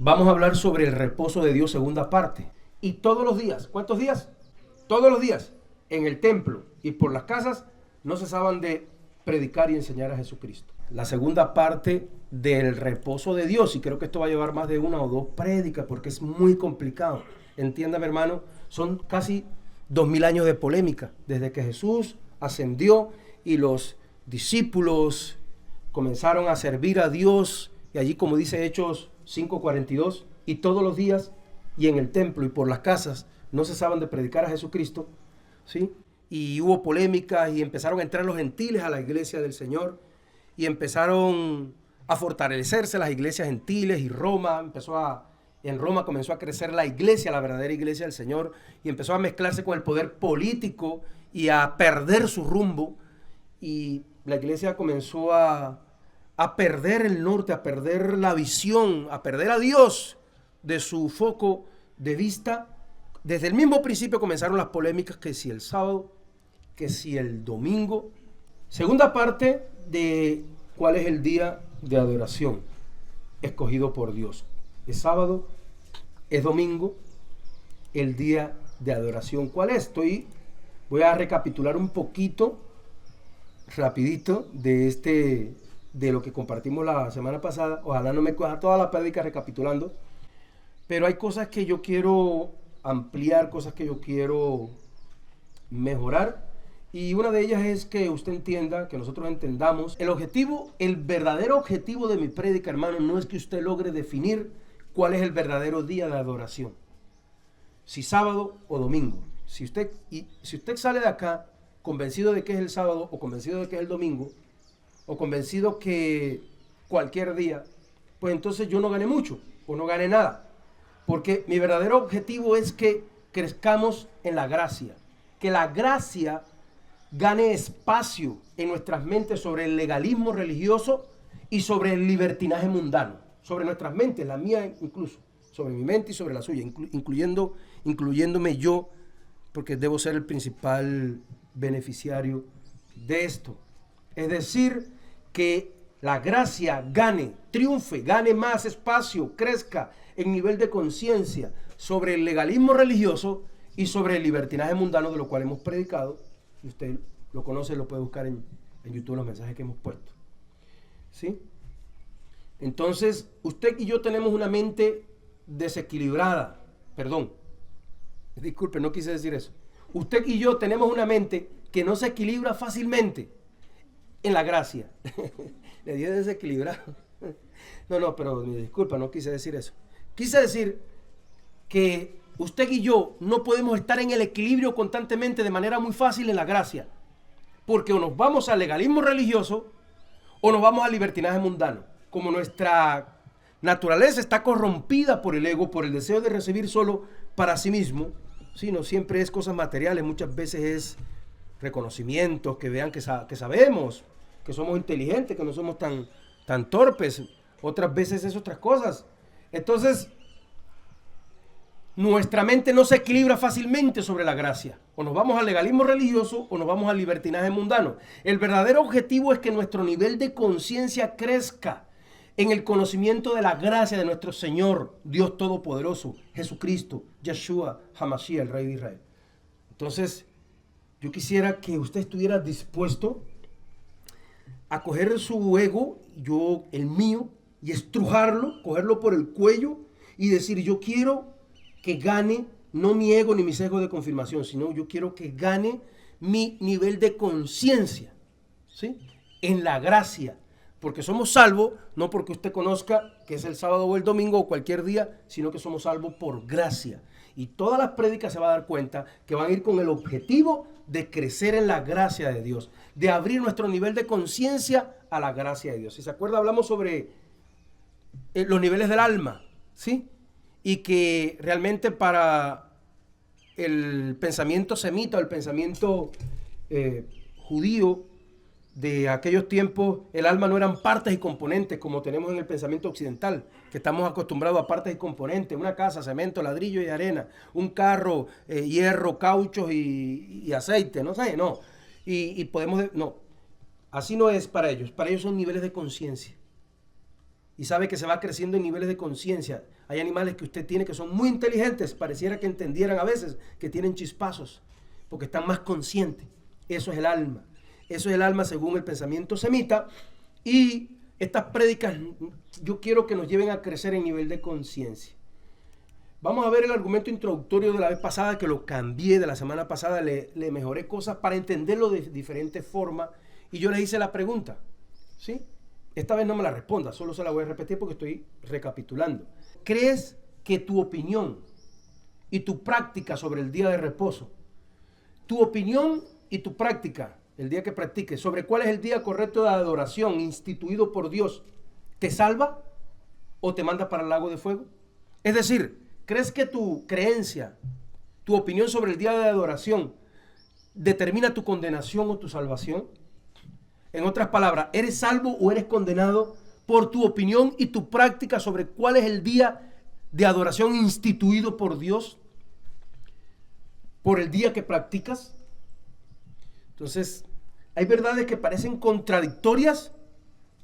Vamos a hablar sobre el reposo de Dios, segunda parte. Y todos los días, ¿cuántos días? Todos los días, en el templo y por las casas, no cesaban de predicar y enseñar a Jesucristo. La segunda parte del reposo de Dios, y creo que esto va a llevar más de una o dos prédicas porque es muy complicado. Entiéndame, hermano, son casi 2000 años de polémica, desde que Jesús ascendió y los discípulos comenzaron a servir a Dios, y allí, como dice Hechos 5:42, y todos los días y en el templo y por las casas no cesaban de predicar a Jesucristo, ¿sí? Y hubo polémicas y empezaron a entrar los gentiles a la iglesia del Señor y empezaron a fortalecerse las iglesias gentiles, y en Roma comenzó a crecer la iglesia, la verdadera iglesia del Señor, y empezó a mezclarse con el poder político y a perder su rumbo, y la iglesia comenzó a perder el norte, a perder la visión, a perder a Dios de su foco de vista. Desde el mismo principio comenzaron las polémicas, que si el sábado, que si el domingo. Segunda parte de cuál es el día de adoración escogido por Dios. ¿Es sábado? ¿Es domingo? El día de adoración, ¿cuál es? Voy a recapitular un poquito, rapidito, de lo que compartimos la semana pasada. Ojalá no me coja toda la prédica recapitulando, pero hay cosas que yo quiero ampliar, cosas que yo quiero mejorar, y una de ellas es que usted entienda, que nosotros entendamos el verdadero objetivo de mi prédica, hermano. No es que usted logre definir cuál es el verdadero día de adoración, si sábado o domingo. Si usted sale de acá convencido de que es el sábado, o convencido de que es el domingo, o convencido que cualquier día, pues entonces yo no gané mucho o no gané nada, porque mi verdadero objetivo es que crezcamos en la gracia, que la gracia gane espacio en nuestras mentes sobre el legalismo religioso y sobre el libertinaje mundano, sobre nuestras mentes, la mía incluso, sobre mi mente y sobre la suya, incluyéndome yo, porque debo ser el principal beneficiario de esto. Es decir, que la gracia gane, triunfe, gane más espacio, crezca en nivel de conciencia sobre el legalismo religioso y sobre el libertinaje mundano, de lo cual hemos predicado. Y usted lo conoce, lo puede buscar en YouTube, los mensajes que hemos puesto, ¿sí? Entonces, usted y yo tenemos una mente desequilibrada. Perdón, disculpe, no quise decir eso. Usted y yo tenemos una mente que no se equilibra fácilmente en la gracia. Le dije desequilibrado. No, pero disculpa, no quise decir eso. Quise decir que usted y yo no podemos estar en el equilibrio constantemente de manera muy fácil en la gracia, porque o nos vamos al legalismo religioso o nos vamos al libertinaje mundano. Como nuestra naturaleza está corrompida por el ego, por el deseo de recibir solo para sí mismo, ¿sí? No siempre es cosas materiales, muchas veces es reconocimientos, que vean que sabemos, que somos inteligentes, que no somos tan torpes. Otras veces es otras cosas. Entonces, nuestra mente no se equilibra fácilmente sobre la gracia. O nos vamos al legalismo religioso o nos vamos al libertinaje mundano. El verdadero objetivo es que nuestro nivel de conciencia crezca en el conocimiento de la gracia de nuestro Señor, Dios Todopoderoso, Jesucristo, Yeshua HaMashiach, el Rey de Israel. Entonces, yo quisiera que usted estuviera dispuesto a coger su ego, el mío, y estrujarlo, cogerlo por el cuello y decir: yo quiero que gane no mi ego ni mi sesgo de confirmación, sino yo quiero que gane mi nivel de conciencia, ¿sí? En la gracia, porque somos salvos no porque usted conozca que es el sábado o el domingo o cualquier día, sino que somos salvos por gracia. Y todas las prédicas se va a dar cuenta que van a ir con el objetivo de crecer en la gracia de Dios, de abrir nuestro nivel de conciencia a la gracia de Dios. Si se acuerda, hablamos sobre los niveles del alma, ¿sí? Y que realmente para el pensamiento semita o el pensamiento judío de aquellos tiempos, el alma no eran partes y componentes como tenemos en el pensamiento occidental, que estamos acostumbrados a partes y componentes: una casa, cemento, ladrillo y arena; un carro, hierro, cauchos y aceite, no sé, no. No, así no es para ellos. Para ellos son niveles de conciencia. y sabe que se va creciendo en niveles de conciencia. Hay animales que usted tiene que son muy inteligentes, pareciera que entendieran a veces que tienen chispazos, porque están más conscientes. Eso es el alma. Eso es el alma según el pensamiento semita. Y estas prédicas yo quiero que nos lleven a crecer en nivel de conciencia. Vamos a ver el argumento introductorio de la vez pasada, que lo cambié de la semana pasada, le mejoré cosas para entenderlo de diferentes formas. Y yo les hice la pregunta, ¿sí? Esta vez no me la responda, solo se la voy a repetir porque estoy recapitulando. ¿Crees que tu opinión y tu práctica sobre el día de reposo, tu opinión y tu práctica, el día que practiques, sobre cuál es el día correcto de adoración instituido por Dios, te salva o te manda para el lago de fuego? Es decir, ¿crees que tu creencia, tu opinión sobre el día de adoración determina tu condenación o tu salvación? En otras palabras, ¿eres salvo o eres condenado por tu opinión y tu práctica sobre cuál es el día de adoración instituido por Dios? ¿Por el día que practicas? Entonces, hay verdades que parecen contradictorias,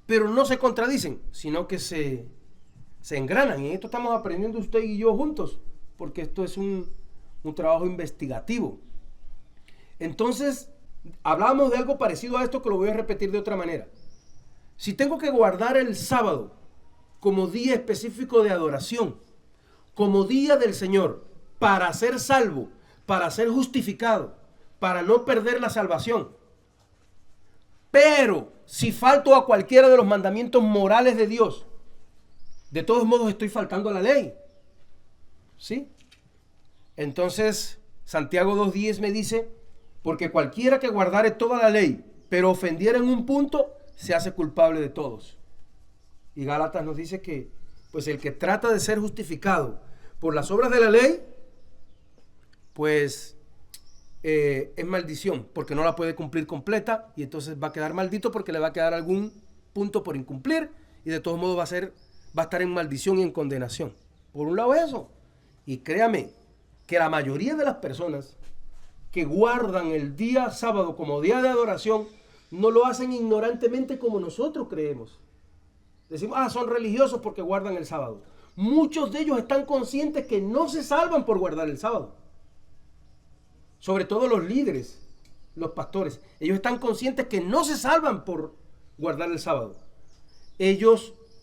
pero no se contradicen, sino que se engranan. Y en esto estamos aprendiendo usted y yo juntos, porque esto es un trabajo investigativo. Entonces, hablábamos de algo parecido a esto, que lo voy a repetir de otra manera. Si tengo que guardar el sábado como día específico de adoración, como día del Señor, para ser salvo, para ser justificado, para no perder la salvación, pero si falto a cualquiera de los mandamientos morales de Dios, de todos modos estoy faltando a la ley, ¿sí? Entonces, Santiago 2:10 me dice: porque cualquiera que guardare toda la ley, pero ofendiera en un punto, se hace culpable de todos. Y Gálatas nos dice que, pues el que trata de ser justificado por las obras de la ley, pues es maldición, porque no la puede cumplir completa, y entonces va a quedar maldito porque le va a quedar algún punto por incumplir, y de todos modos va a estar en maldición y en condenación. Por un lado eso, y créame que la mayoría de las personas que guardan el día sábado como día de adoración no lo hacen ignorantemente como nosotros creemos. Decimos, son religiosos porque guardan el sábado. Muchos de ellos están conscientes que no se salvan por guardar el sábado. Sobre todo los líderes, los pastores. Ellos están conscientes que no se salvan por guardar el sábado.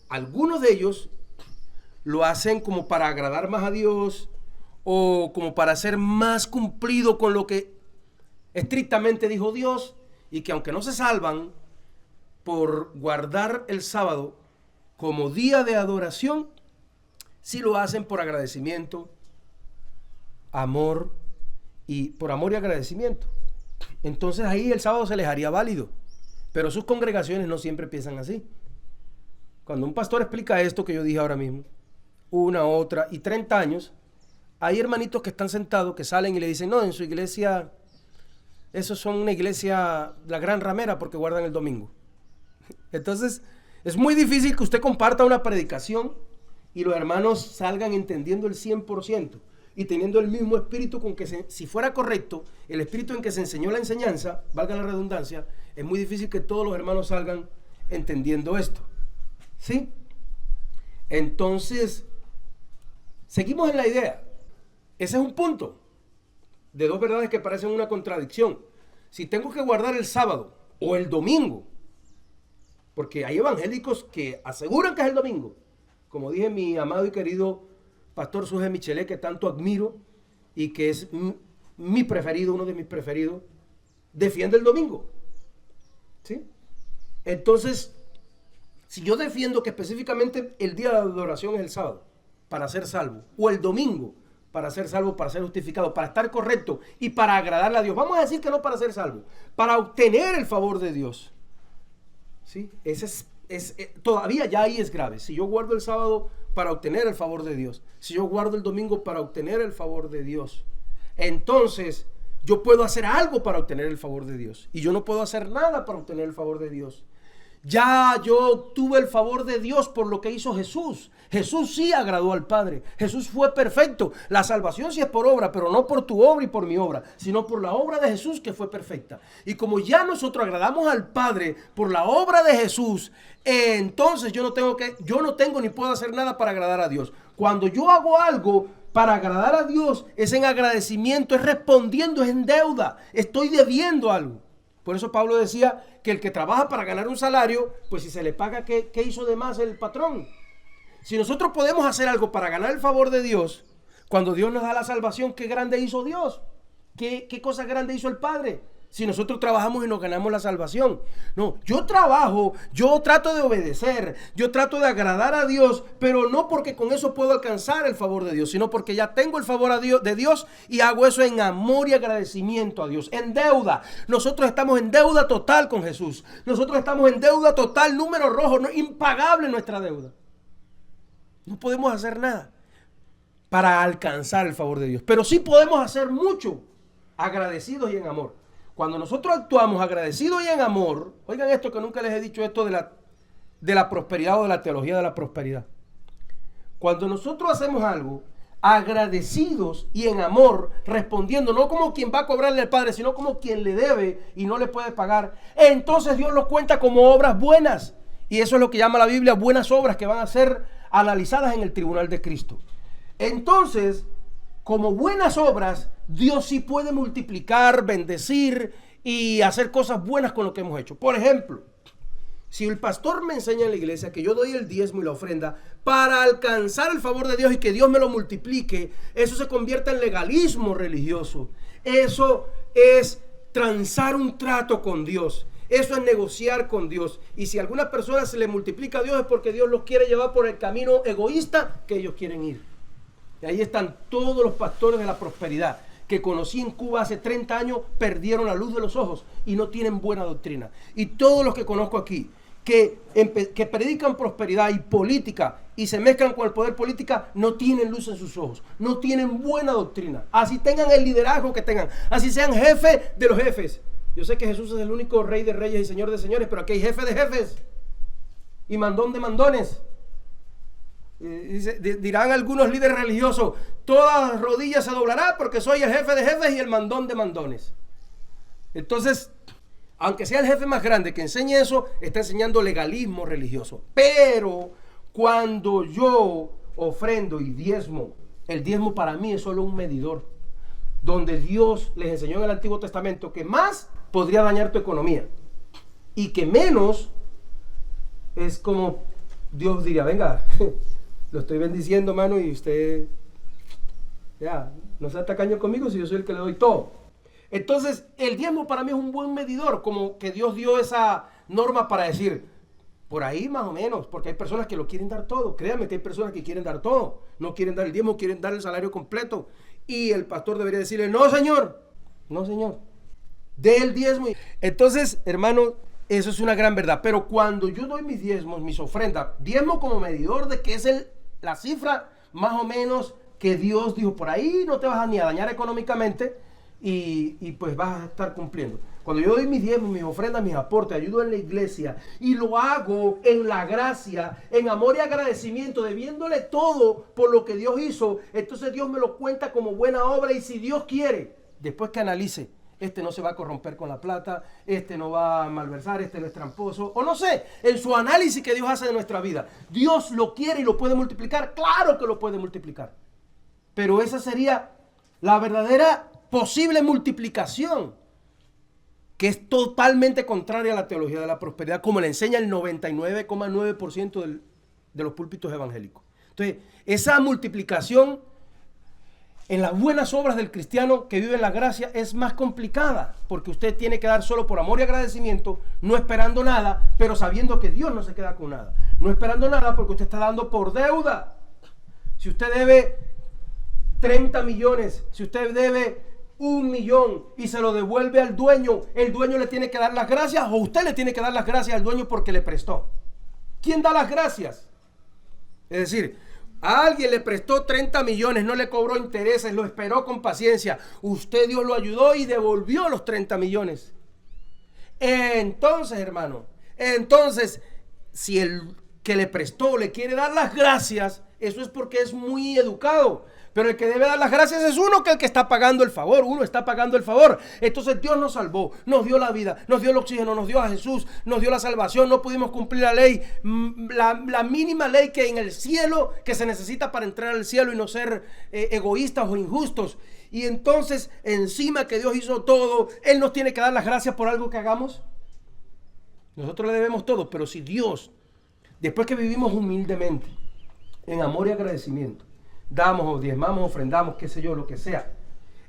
Algunos de ellos lo hacen como para agradar más a Dios, o como para ser más cumplido con lo que estrictamente dijo Dios, y que aunque no se salvan por guardar el sábado como día de adoración, sí lo hacen por agradecimiento, por amor y agradecimiento. Entonces ahí el sábado se les haría válido, pero sus congregaciones no siempre piensan así. Cuando un pastor explica esto que yo dije ahora mismo, una, otra y 30 años, hay hermanitos que están sentados, que salen y le dicen: no, en su iglesia, esos son una iglesia, la gran ramera, porque guardan el domingo. Entonces, es muy difícil que usted comparta una predicación y los hermanos salgan entendiendo el 100% y teniendo el mismo espíritu con que, si fuera correcto, el espíritu en que se enseñó la enseñanza, valga la redundancia, es muy difícil que todos los hermanos salgan entendiendo esto. ¿Sí? Entonces, seguimos en la idea. Ese es un punto de dos verdades que parecen una contradicción. Si tengo que guardar el sábado o el domingo, porque hay evangélicos que aseguran que es el domingo, como dije, mi amado y querido pastor Suje Michelet, que tanto admiro y que es mi preferido, uno de mis preferidos, defiende el domingo, ¿sí? Entonces, si yo defiendo que específicamente el día de adoración es el sábado para ser salvo, o el domingo para ser salvo, para ser justificado, para estar correcto y para agradarle a Dios, vamos a decir que no para ser salvo, para obtener el favor de Dios, ¿sí? Todavía ya ahí es grave. Si yo guardo el sábado para obtener el favor de Dios, si yo guardo el domingo para obtener el favor de Dios, entonces yo puedo hacer algo para obtener el favor de Dios, y yo no puedo hacer nada para obtener el favor de Dios. Ya yo tuve el favor de Dios por lo que hizo Jesús. Jesús sí agradó al Padre. Jesús fue perfecto. La salvación sí es por obra, pero no por tu obra y por mi obra, sino por la obra de Jesús que fue perfecta. Y como ya nosotros agradamos al Padre por la obra de Jesús, entonces yo no tengo ni puedo hacer nada para agradar a Dios. Cuando yo hago algo para agradar a Dios, es en agradecimiento, es respondiendo, es en deuda. Estoy debiendo algo. Por eso Pablo decía que el que trabaja para ganar un salario, pues si se le paga, ¿qué hizo de más el patrón? Si nosotros podemos hacer algo para ganar el favor de Dios, cuando Dios nos da la salvación, ¿qué grande hizo Dios? ¿Qué cosa grande hizo el Padre? Si nosotros trabajamos y nos ganamos la salvación. No, yo trabajo, yo trato de obedecer, yo trato de agradar a Dios, pero no porque con eso puedo alcanzar el favor de Dios, sino porque ya tengo el favor de Dios y hago eso en amor y agradecimiento a Dios. En deuda. Nosotros estamos en deuda total con Jesús. Nosotros estamos en deuda total, número rojo, no, impagable nuestra deuda. No podemos hacer nada para alcanzar el favor de Dios, pero sí podemos hacer mucho agradecidos y en amor. Cuando nosotros actuamos agradecidos y en amor, oigan esto que nunca les he dicho, esto de la prosperidad o de la teología de la prosperidad. Cuando nosotros hacemos algo agradecidos y en amor, respondiendo no como quien va a cobrarle al Padre, sino como quien le debe y no le puede pagar, entonces Dios los cuenta como obras buenas. Y eso es lo que llama la Biblia buenas obras, que van a ser analizadas en el tribunal de Cristo. Entonces, como buenas obras, Dios sí puede multiplicar, bendecir y hacer cosas buenas con lo que hemos hecho. Por ejemplo, si el pastor me enseña en la iglesia que yo doy el diezmo y la ofrenda para alcanzar el favor de Dios y que Dios me lo multiplique, eso se convierte en legalismo religioso. Eso es transar un trato con Dios. Eso es negociar con Dios. Y si a alguna persona se le multiplica a Dios es porque Dios los quiere llevar por el camino egoísta que ellos quieren ir. Y ahí están todos los pastores de la prosperidad que conocí en Cuba hace 30 años, perdieron la luz de los ojos y no tienen buena doctrina. Y todos los que conozco aquí, que predican prosperidad y política y se mezclan con el poder política, no tienen luz en sus ojos, no tienen buena doctrina. Así tengan el liderazgo que tengan, así sean jefe de los jefes. Yo sé que Jesús es el único rey de reyes y señor de señores, pero aquí hay jefe de jefes y mandón de mandones. Dirán algunos líderes religiosos, toda rodilla se doblará porque soy el jefe de jefes y el mandón de mandones. Entonces, aunque sea el jefe más grande que enseñe eso, está enseñando legalismo religioso. Pero cuando yo ofrendo y diezmo, el diezmo para mí es solo un medidor, donde Dios les enseñó en el Antiguo Testamento que más podría dañar tu economía y que menos es como Dios diría, venga, lo estoy bendiciendo, mano, y usted ya no sea tacaño conmigo si yo soy el que le doy todo. Entonces el diezmo para mí es un buen medidor, como que Dios dio esa norma para decir por ahí más o menos, porque hay personas que lo quieren dar todo. Créanme que hay personas que quieren dar todo, no quieren dar el diezmo, quieren dar el salario completo, y el pastor debería decirle, no señor, dé el diezmo. Entonces, hermano, eso es una gran verdad. Pero cuando yo doy mis diezmos, mis ofrendas, diezmo como medidor de que es la cifra más o menos que Dios dijo, por ahí no te vas a ni a dañar económicamente y pues vas a estar cumpliendo. Cuando yo doy mis diezmos, mis ofrendas, mis aportes, ayudo en la iglesia y lo hago en la gracia, en amor y agradecimiento, debiéndole todo por lo que Dios hizo, entonces Dios me lo cuenta como buena obra. Y si Dios quiere, después que analice, este no se va a corromper con la plata, este no va a malversar, este no es tramposo, o no sé, en su análisis que Dios hace de nuestra vida, Dios lo quiere y lo puede multiplicar. Claro que lo puede multiplicar, pero esa sería la verdadera posible multiplicación, que es totalmente contraria a la teología de la prosperidad, como le enseña el 99,9% de los púlpitos evangélicos. Entonces, esa multiplicación en las buenas obras del cristiano que vive en la gracia es más complicada, porque usted tiene que dar solo por amor y agradecimiento, no esperando nada, pero sabiendo que Dios no se queda con nada. No esperando nada porque usted está dando por deuda. Si usted debe 30 millones, si usted debe 1 millón y se lo devuelve al dueño, el dueño le tiene que dar las gracias, o usted le tiene que dar las gracias al dueño porque le prestó. ¿Quién da las gracias? Es decir, a alguien le prestó 30 millones, no le cobró intereses, lo esperó con paciencia. Usted, Dios lo ayudó y devolvió los 30 millones. Entonces, hermano, Entonces, si el que le prestó le quiere dar las gracias, eso es porque es muy educado. Pero el que debe dar las gracias es uno, que el que está pagando el favor. Uno está pagando el favor. Entonces Dios nos salvó, nos dio la vida, nos dio el oxígeno, nos dio a Jesús, nos dio la salvación. No pudimos cumplir la ley, la mínima ley que en el cielo, que se necesita para entrar al cielo y no ser egoístas o injustos. Y entonces, encima que Dios hizo todo, Él nos tiene que dar las gracias por algo que hagamos. Nosotros le debemos todo, pero si Dios, después que vivimos humildemente, en amor y agradecimiento, damos o diezmamos, ofrendamos, qué sé yo, lo que sea,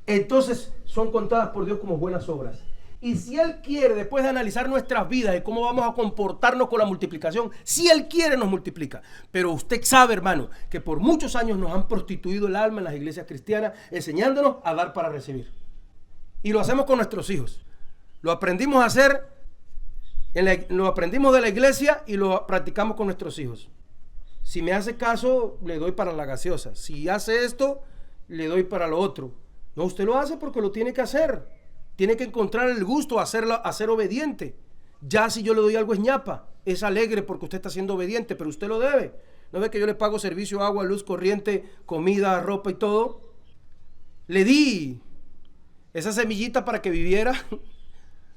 entonces son contadas por Dios como buenas obras. Y si Él quiere, después de analizar nuestras vidas y cómo vamos a comportarnos con la multiplicación, si Él quiere nos multiplica. Pero usted sabe, hermano, que por muchos años nos han prostituido el alma en las iglesias cristianas, enseñándonos a dar para recibir. Y lo hacemos con nuestros hijos. Lo aprendimos a hacer, lo aprendimos de la iglesia y lo practicamos con nuestros hijos. Si me hace caso, le doy para la gaseosa. Si hace esto, le doy para lo otro. No, usted lo hace porque lo tiene que hacer. Tiene que encontrar el gusto a ser obediente. Ya si yo le doy algo es ñapa. Es alegre porque usted está siendo obediente, pero usted lo debe. ¿No ve que yo le pago servicio, agua, luz, corriente, comida, ropa y todo? Le di esa semillita para que viviera.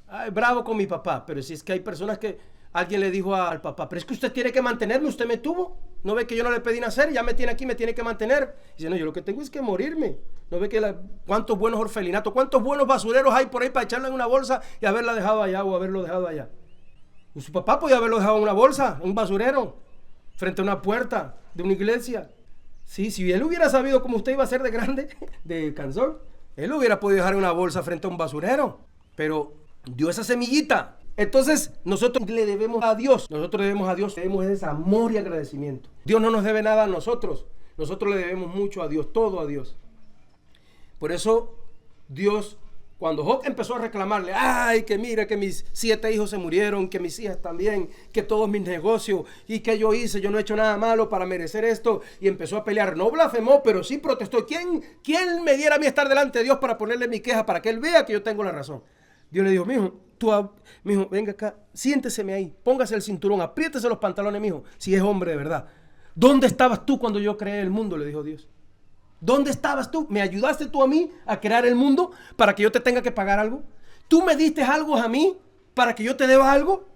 Ay, bravo con mi papá. Pero si es que hay personas que alguien le dijo al papá, pero es que usted tiene que mantenerme, usted me tuvo. ¿No ve que yo no le pedí nacer? Ya me tiene aquí, me tiene que mantener. Dice, no, yo lo que tengo es que morirme. ¿No ve que cuántos buenos orfelinatos, cuántos buenos basureros hay por ahí para echarla en una bolsa y haberla dejado allá o haberlo dejado allá? Y su papá podía haberlo dejado en una bolsa, en un basurero, frente a una puerta de una iglesia. Sí, si él hubiera sabido cómo usted iba a ser de grande, de cansón, él hubiera podido dejar una bolsa frente a un basurero. Pero dio esa semillita. Entonces nosotros le debemos a Dios. Nosotros debemos a Dios, debemos ese amor y agradecimiento. Dios no nos debe nada a nosotros. Nosotros le debemos mucho a Dios, todo a Dios. Por eso Dios, cuando Job empezó a reclamarle, ay, que mira que mis 7 hijos se murieron, que mis hijas también, que todos mis negocios, y que yo hice, yo no he hecho nada malo para merecer esto, y empezó a pelear, no blasfemó, pero sí protestó. ¿Quién me diera a mí estar delante de Dios para ponerle mi queja, para que él vea que yo tengo la razón? Dios le dijo, mijo, venga acá, siénteseme ahí, póngase el cinturón, apriétese los pantalones, mijo, si es hombre de verdad. ¿Dónde estabas tú cuando yo creé el mundo?, le dijo Dios. ¿Dónde estabas tú? ¿Me ayudaste tú a mí a crear el mundo para que yo te tenga que pagar algo? ¿Tú me diste algo a mí para que yo te deba algo?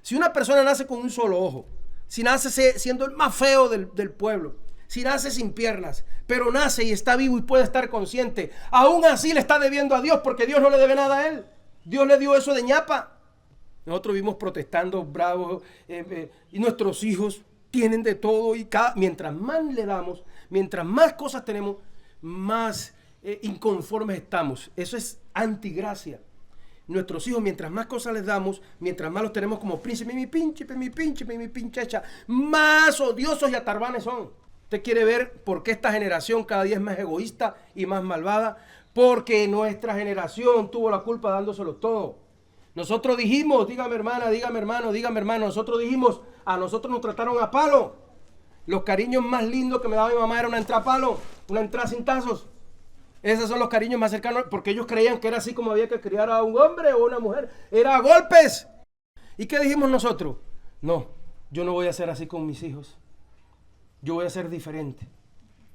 Si una persona nace con un solo ojo, si nace siendo el más feo del pueblo, si nace sin piernas, pero nace y está vivo y puede estar consciente, aún así le está debiendo a Dios porque Dios no le debe nada a él. Dios le dio eso de ñapa. Nosotros vivimos protestando, bravos, y nuestros hijos tienen de todo y mientras más le damos, mientras más cosas tenemos, más inconformes estamos. Eso es antigracia. Nuestros hijos, mientras más cosas les damos, mientras más los tenemos como príncipes, mi pinchecha, más odiosos y atarbanes son. ¿Usted quiere ver por qué esta generación cada día es más egoísta y más malvada? Porque nuestra generación tuvo la culpa dándoselo todo. Nosotros dijimos, dígame hermana, dígame hermano, dígame hermano, nosotros dijimos, a nosotros nos trataron a palo. Los cariños más lindos que me daba mi mamá era una entrada a palo, una entrada sin tazos. Esos son los cariños más cercanos, porque ellos creían que era así como había que criar a un hombre o una mujer. Era a golpes. ¿Y qué dijimos nosotros? No, yo no voy a ser así con mis hijos. Yo voy a ser diferente.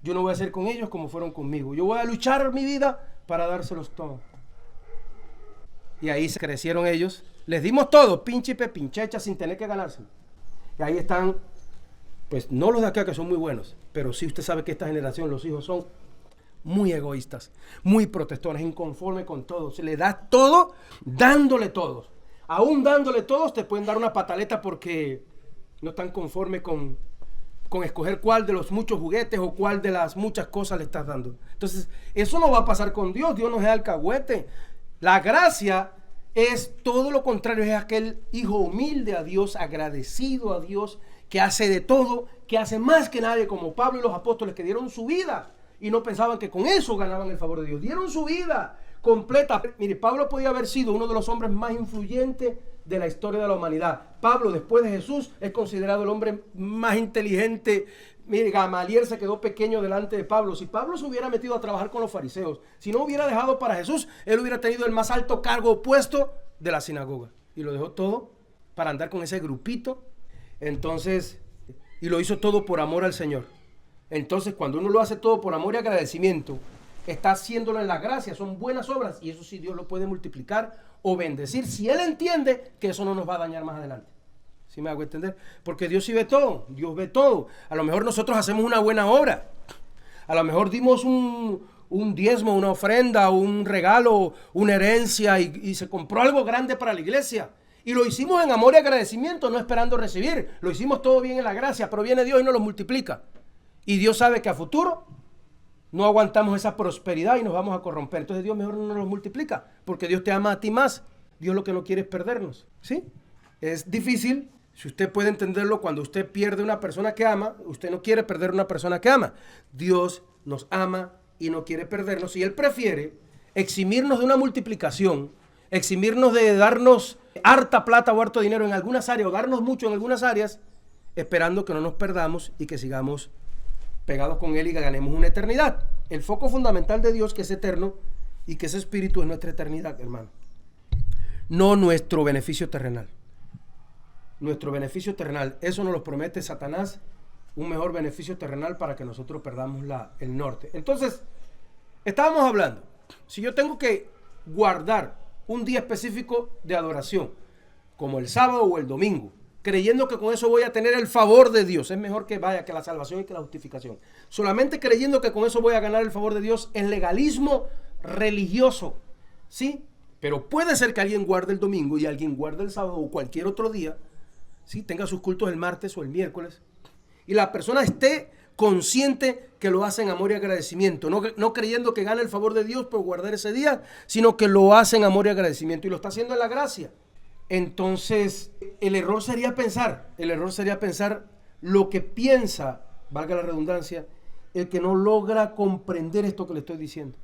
Yo no voy a ser con ellos como fueron conmigo. Yo voy a luchar mi vida para dárselos todo. Y ahí se crecieron ellos. Les dimos todo, pinchecha, sin tener que ganárselo. Y ahí están, pues no los de acá que son muy buenos, pero sí usted sabe que esta generación, los hijos son muy egoístas, muy protectores, inconformes con todo. Se le da todo, dándole todo. Aún dándole todo, te pueden dar una pataleta porque no están conformes con escoger cuál de los muchos juguetes o cuál de las muchas cosas le estás dando. Entonces, eso no va a pasar con Dios. Dios no es alcahuete. La gracia es todo lo contrario, es aquel hijo humilde a Dios, agradecido a Dios, que hace de todo, que hace más que nadie, como Pablo y los apóstoles que dieron su vida y no pensaban que con eso ganaban el favor de Dios. Dieron su vida completa. Mire, Pablo podía haber sido uno de los hombres más influyentes de la historia de la humanidad. Pablo, después de Jesús, es considerado el hombre más inteligente. Mire, Gamaliel se quedó pequeño delante de Pablo. Si Pablo se hubiera metido a trabajar con los fariseos, si no hubiera dejado para Jesús, él hubiera tenido el más alto cargo puesto de la sinagoga. Y lo dejó todo para andar con ese grupito. Entonces, y lo hizo todo por amor al Señor. Entonces, cuando uno lo hace todo por amor y agradecimiento, está haciéndolo en la gracia, son buenas obras, y eso sí Dios lo puede multiplicar o bendecir, si Él entiende que eso no nos va a dañar más adelante. ¿Sí me hago entender? Porque Dios sí ve todo, Dios ve todo. A lo mejor nosotros hacemos una buena obra, a lo mejor dimos un diezmo, una ofrenda, un regalo, una herencia, y se compró algo grande para la iglesia. Y lo hicimos en amor y agradecimiento, no esperando recibir. Lo hicimos todo bien en la gracia, pero viene Dios y nos lo multiplica. Y Dios sabe que a futuro no aguantamos esa prosperidad y nos vamos a corromper. Entonces Dios mejor no nos lo multiplica, porque Dios te ama a ti más. Dios lo que no quiere es perdernos, ¿sí? Es difícil, si usted puede entenderlo, cuando usted pierde una persona que ama, usted no quiere perder una persona que ama. Dios nos ama y no quiere perdernos, y Él prefiere eximirnos de una multiplicación, eximirnos de darnos harta plata o harto dinero en algunas áreas, o darnos mucho en algunas áreas, esperando que no nos perdamos y que sigamos pegados con Él y que ganemos una eternidad. El foco fundamental de Dios, que es eterno y que ese espíritu es nuestra eternidad, hermano. No nuestro beneficio terrenal. Nuestro beneficio terrenal, eso nos lo promete Satanás, un mejor beneficio terrenal para que nosotros perdamos el norte. Entonces, estábamos hablando, si yo tengo que guardar un día específico de adoración, como el sábado o el domingo, creyendo que con eso voy a tener el favor de Dios, es mejor que vaya que la salvación y que la justificación. Solamente creyendo que con eso voy a ganar el favor de Dios es legalismo religioso, ¿sí? Pero puede ser que alguien guarde el domingo y alguien guarde el sábado o cualquier otro día, ¿sí? Tenga sus cultos el martes o el miércoles, y la persona esté consciente que lo hace en amor y agradecimiento, no creyendo que gana el favor de Dios por guardar ese día, sino que lo hace en amor y agradecimiento, y lo está haciendo en la gracia. Entonces, el error sería pensar lo que piensa, valga la redundancia, el que no logra comprender esto que le estoy diciendo.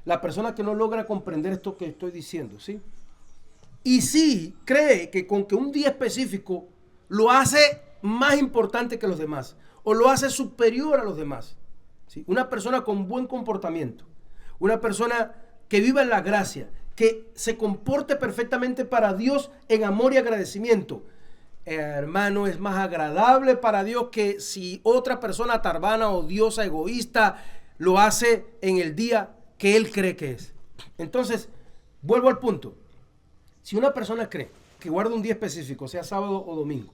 La persona que no logra comprender esto que estoy diciendo, ¿sí? Y sí cree que con que un día específico lo hace más importante que los demás, o lo hace superior a los demás, ¿sí? Una persona con buen comportamiento, una persona que viva en la gracia, que se comporte perfectamente para Dios en amor y agradecimiento, hermano, es más agradable para Dios que si otra persona tarbana, odiosa, egoísta, lo hace en el día que él cree que es. Entonces, vuelvo al punto. Si una persona cree que guarda un día específico, sea sábado o domingo,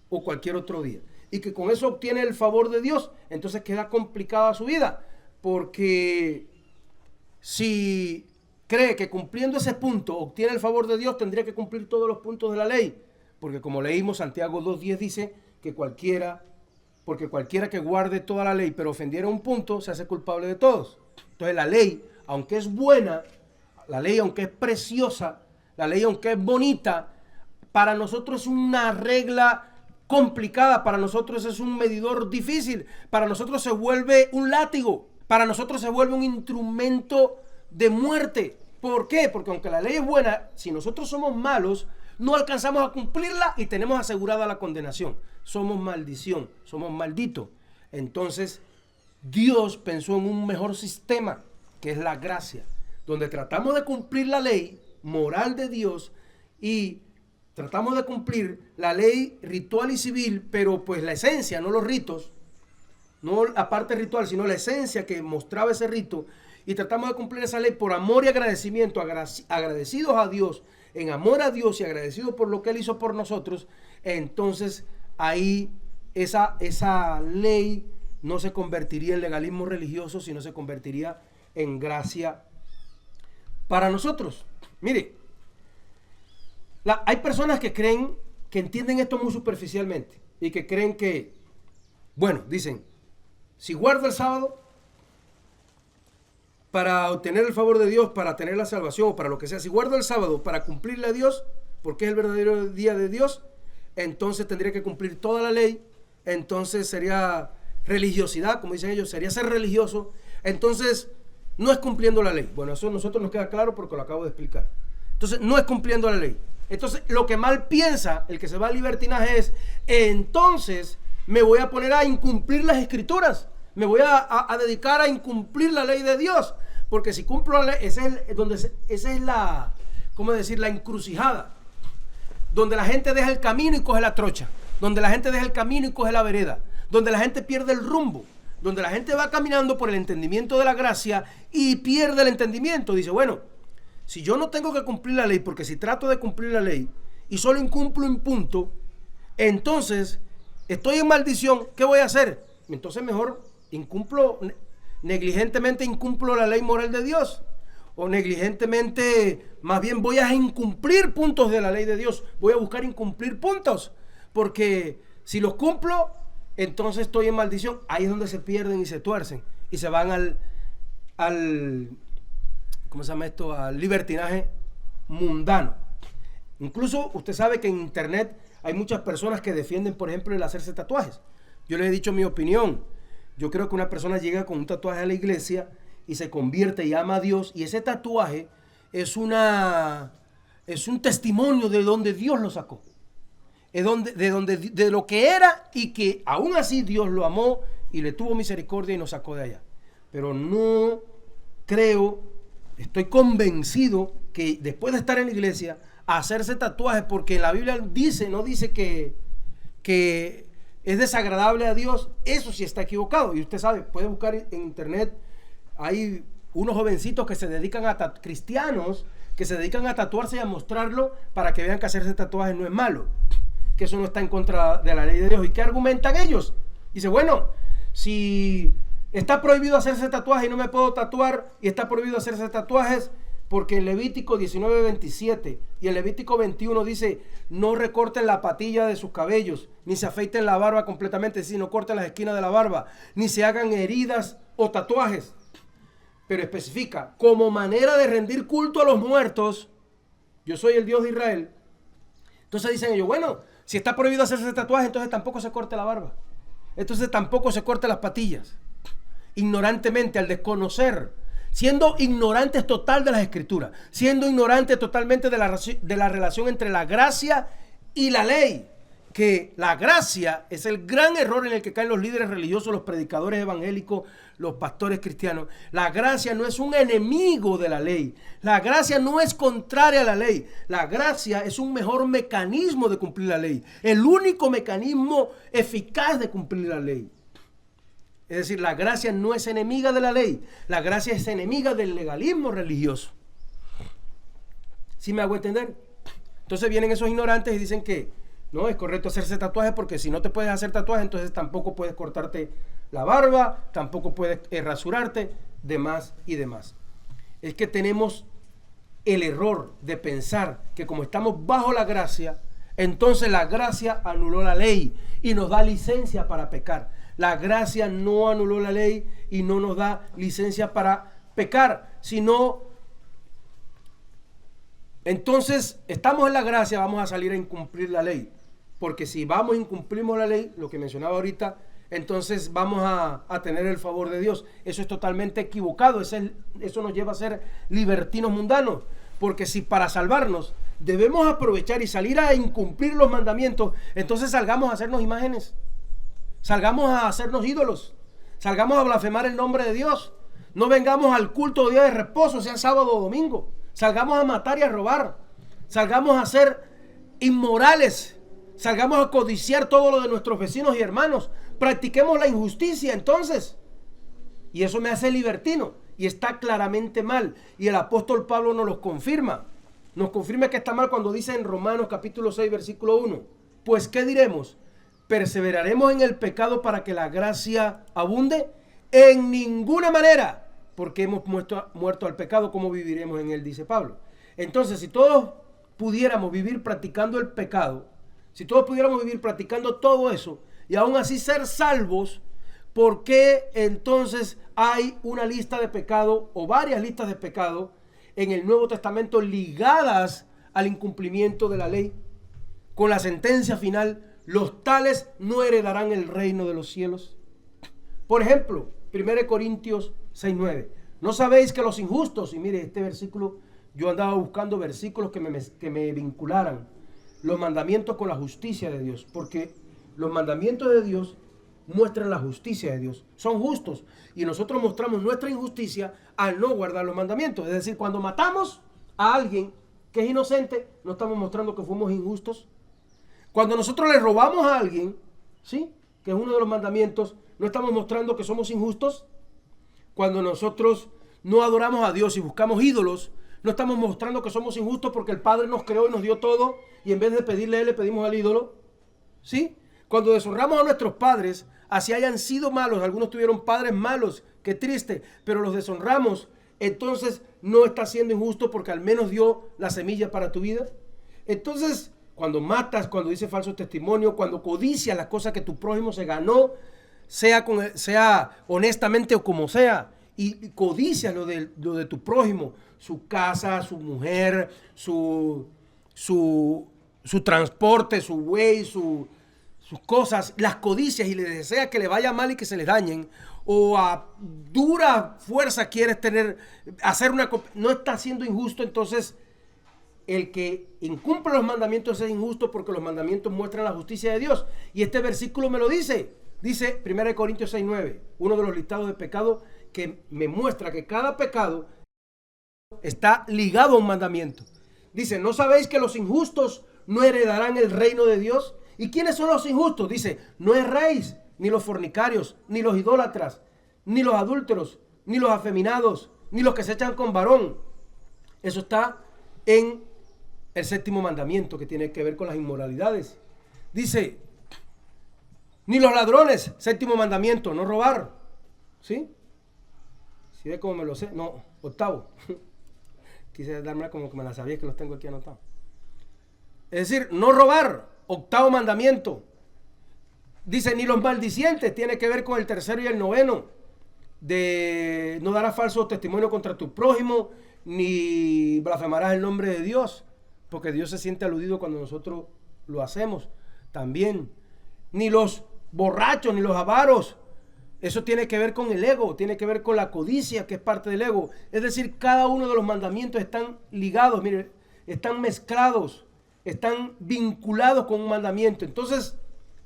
o cualquier otro día, y que con eso obtiene el favor de Dios, entonces queda complicada su vida, porque si cree que cumpliendo ese punto obtiene el favor de Dios, tendría que cumplir todos los puntos de la ley, porque como leímos, Santiago 2:10 dice que cualquiera que guarde toda la ley, pero ofendiera un punto, se hace culpable de todos. Entonces la ley, aunque es buena, la ley aunque es preciosa, la ley aunque es bonita, para nosotros es una regla complicada, para nosotros es un medidor difícil, para nosotros se vuelve un látigo, para nosotros se vuelve un instrumento de muerte. ¿Por qué? Porque aunque la ley es buena, si nosotros somos malos, no alcanzamos a cumplirla y tenemos asegurada la condenación. Somos maldición, somos malditos. Entonces, Dios pensó en un mejor sistema, que es la gracia, donde tratamos de cumplir la ley moral de Dios y tratamos de cumplir la ley ritual y civil, pero pues la esencia, no los ritos, no la parte ritual, sino la esencia que mostraba ese rito, y tratamos de cumplir esa ley por amor y agradecimiento, agradecidos a Dios, en amor a Dios y agradecidos por lo que Él hizo por nosotros. Entonces ahí esa ley no se convertiría en legalismo religioso, sino se convertiría en gracia para nosotros. Mire, hay personas que creen, que entienden esto muy superficialmente y que creen que, bueno, dicen, si guardo el sábado para obtener el favor de Dios, para tener la salvación o para lo que sea, si guardo el sábado para cumplirle a Dios, porque es el verdadero día de Dios, entonces tendría que cumplir toda la ley, entonces sería religiosidad, como dicen ellos, sería ser religioso, entonces no es cumpliendo la ley. Bueno, eso a nosotros nos queda claro porque lo acabo de explicar. Entonces no es cumpliendo la ley. Entonces lo que mal piensa el que se va al libertinaje es, entonces me voy a poner a incumplir las escrituras, me voy a dedicar a incumplir la ley de Dios, porque si cumplo la ley, esa es la, ¿cómo decir?, la encrucijada. donde la gente deja el camino y coge la trocha, donde la gente deja el camino y coge la vereda, donde la gente pierde el rumbo, donde la gente va caminando por el entendimiento de la gracia y pierde el entendimiento. Dice, bueno, si yo no tengo que cumplir la ley, porque si trato de cumplir la ley y solo incumplo un punto, entonces estoy en maldición, ¿qué voy a hacer? Entonces mejor negligentemente incumplo la ley moral de Dios, o negligentemente más bien voy a incumplir puntos de la ley de Dios, voy a buscar incumplir puntos, porque si los cumplo, entonces estoy en maldición. Ahí es donde se pierden y se tuercen y se van al ¿cómo se llama esto? Al libertinaje mundano. Incluso usted sabe que en internet hay muchas personas que defienden, por ejemplo, el hacerse tatuajes. Yo les he dicho mi opinión. Yo creo que una persona llega con un tatuaje a la iglesia y se convierte y ama a Dios, y ese tatuaje es un testimonio de donde Dios lo sacó. Es de lo que era, y que aún así Dios lo amó y le tuvo misericordia y nos sacó de allá. Pero no creo, estoy convencido que después de estar en la iglesia, hacerse tatuajes, porque en la Biblia no dice que es desagradable a Dios, eso sí está equivocado. Y usted sabe, puede buscar en internet, hay unos jovencitos que se dedican cristianos, que se dedican a tatuarse y a mostrarlo para que vean que hacerse tatuajes no es malo, que eso no está en contra de la ley de Dios. ¿Y qué argumentan ellos? Dice, bueno, si está prohibido hacerse tatuajes y no me puedo tatuar, y está prohibido hacerse tatuajes porque en Levítico 19:27 y en Levítico 21 dice, no recorten la patilla de sus cabellos, ni se afeiten la barba completamente, sino corten las esquinas de la barba, ni se hagan heridas o tatuajes. Pero especifica, como manera de rendir culto a los muertos, yo soy el Dios de Israel. Entonces dicen ellos, bueno, si está prohibido hacerse tatuaje, entonces tampoco se corte la barba, entonces tampoco se corte las patillas. Ignorantemente, al desconocer, siendo ignorantes total de las escrituras, siendo ignorantes totalmente de la relación entre la gracia y la ley, que la gracia es el gran error en el que caen los líderes religiosos, los predicadores evangélicos, los pastores cristianos. La gracia no es un enemigo de la ley, la gracia no es contraria a la ley, la gracia es un mejor mecanismo de cumplir la ley, el único mecanismo eficaz de cumplir la ley. Es decir, la gracia no es enemiga de la ley, la gracia es enemiga del legalismo religioso. ¿Sí me hago entender? Entonces vienen esos ignorantes y dicen que no es correcto hacerse tatuajes, porque si no te puedes hacer tatuajes, entonces tampoco puedes cortarte la barba, tampoco puedes rasurarte, demás y demás. Es que tenemos el error de pensar que como estamos bajo la gracia, entonces la gracia anuló la ley y nos da licencia para pecar. La gracia no anuló la ley y no nos da licencia para pecar, sino entonces estamos en la gracia, vamos a salir a incumplir la ley. Porque si vamos e incumplimos la ley, lo que mencionaba ahorita, entonces vamos a tener el favor de Dios. Eso es totalmente equivocado, eso nos lleva a ser libertinos mundanos. Porque si para salvarnos debemos aprovechar y salir a incumplir los mandamientos, entonces salgamos a hacernos imágenes, salgamos a hacernos ídolos, salgamos a blasfemar el nombre de Dios. No vengamos al culto de día de reposo, sea sábado o domingo. Salgamos a matar y a robar, salgamos a ser inmorales, salgamos a codiciar todo lo de nuestros vecinos y hermanos, practiquemos la injusticia entonces. Y eso me hace libertino y está claramente mal. Y el apóstol Pablo nos lo confirma. Nos confirma que está mal cuando dice en Romanos capítulo 6 versículo 1. Pues ¿qué diremos? ¿Perseveraremos en el pecado para que la gracia abunde? En ninguna manera, porque hemos muerto al pecado, ¿cómo viviremos en él? Dice Pablo. Entonces, si todos pudiéramos vivir practicando el pecado, si todos pudiéramos vivir practicando todo eso y aún así ser salvos, ¿por qué entonces hay una lista de pecado o varias listas de pecado en el Nuevo Testamento ligadas al incumplimiento de la ley? Con la sentencia final, los tales no heredarán el reino de los cielos. Por ejemplo, 1 Corintios 6:9. ¿No sabéis que los injustos? Y mire, este versículo, yo andaba buscando versículos que me vincularan los mandamientos con la justicia de Dios, porque los mandamientos de Dios muestran la justicia de Dios, son justos, y nosotros mostramos nuestra injusticia al no guardar los mandamientos. Es decir, cuando matamos a alguien que es inocente, no estamos mostrando que fuimos injustos. Cuando nosotros le robamos a alguien, ¿sí?, que es uno de los mandamientos, no estamos mostrando que somos injustos. Cuando nosotros no adoramos a Dios y buscamos ídolos, no estamos mostrando que somos injustos porque el Padre nos creó y nos dio todo y en vez de pedirle a Él le pedimos al ídolo. ¿Sí? Cuando deshonramos a nuestros padres, así hayan sido malos, algunos tuvieron padres malos, qué triste, pero los deshonramos, entonces no está siendo injusto porque al menos dio la semilla para tu vida. Entonces, cuando matas, cuando dices falso testimonio, cuando codicias las cosas que tu prójimo se ganó, sea honestamente o como sea, y codicias lo de tu prójimo, su casa, su mujer, su transporte, su buey, sus cosas, las codicias y le deseas que le vaya mal y que se les dañen, o a dura fuerza quieres hacer no está siendo injusto. Entonces el que incumple los mandamientos es injusto porque los mandamientos muestran la justicia de Dios. Y este versículo me lo dice 1 Corintios 6:9, uno de los listados de pecados que me muestra que cada pecado está ligado a un mandamiento. Dice, ¿no sabéis que los injustos no heredarán el reino de Dios? ¿Y quiénes son los injustos? Dice, no erréis, ni los fornicarios, ni los idólatras, ni los adúlteros, ni los afeminados, ni los que se echan con varón. Eso está en el 7º mandamiento, que tiene que ver con las inmoralidades. Dice, ni los ladrones, 7º mandamiento, no robar. ¿Sí? ¿Sí ve cómo me lo sé? No, 8º. Quise darme como que me la sabía, que los tengo aquí anotados. Es decir, no robar, 8º mandamiento. Dice, ni los maldicientes, tiene que ver con el 3º y el 9º. De no darás falso testimonio contra tu prójimo, ni blasfemarás el nombre de Dios, porque Dios se siente aludido cuando nosotros lo hacemos también. Ni los borrachos, ni los avaros. Eso tiene que ver con el ego, tiene que ver con la codicia, que es parte del ego. Es decir, cada uno de los mandamientos están ligados, miren, están mezclados, están vinculados con un mandamiento. Entonces,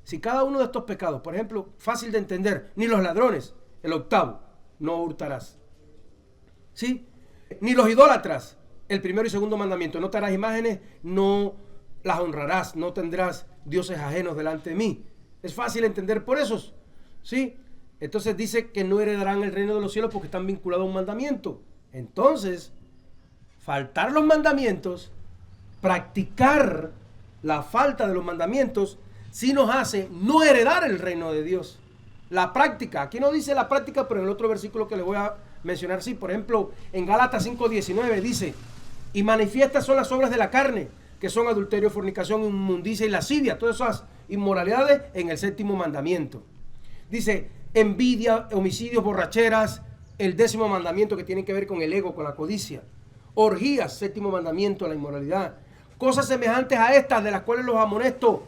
si cada uno de estos pecados, por ejemplo, fácil de entender, ni los ladrones, el 8º, no hurtarás. ¿Sí? Ni los idólatras, el 1º y 2º mandamiento, no te harás imágenes, no las honrarás, no tendrás dioses ajenos delante de mí. Es fácil entender por esos, ¿sí? Entonces dice que no heredarán el reino de los cielos porque están vinculados a un mandamiento. Entonces, faltar los mandamientos, practicar la falta de los mandamientos, sí nos hace no heredar el reino de Dios. La práctica, aquí no dice la práctica, pero en el otro versículo que le voy a mencionar, sí. Por ejemplo, en Gálatas 5:19 dice, y manifiestas son las obras de la carne, que son adulterio, fornicación, inmundicia y lascivia, todas esas inmoralidades en el 7º mandamiento. Dice, envidia, homicidios, borracheras, el 10º mandamiento que tiene que ver con el ego, con la codicia. Orgías, 7º mandamiento, la inmoralidad. Cosas semejantes a estas, de las cuales los amonesto.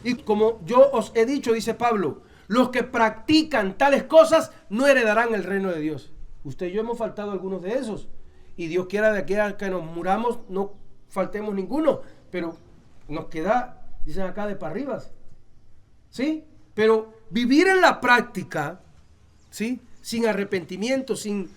Y como yo os he dicho, dice Pablo, los que practican tales cosas no heredarán el reino de Dios. Usted y yo hemos faltado algunos de esos. Y Dios quiera de aquí a que nos muramos, no faltemos ninguno. Pero nos queda, dicen acá, de para arriba. ¿Sí? Pero vivir en la práctica, ¿sí?, sin arrepentimiento, sin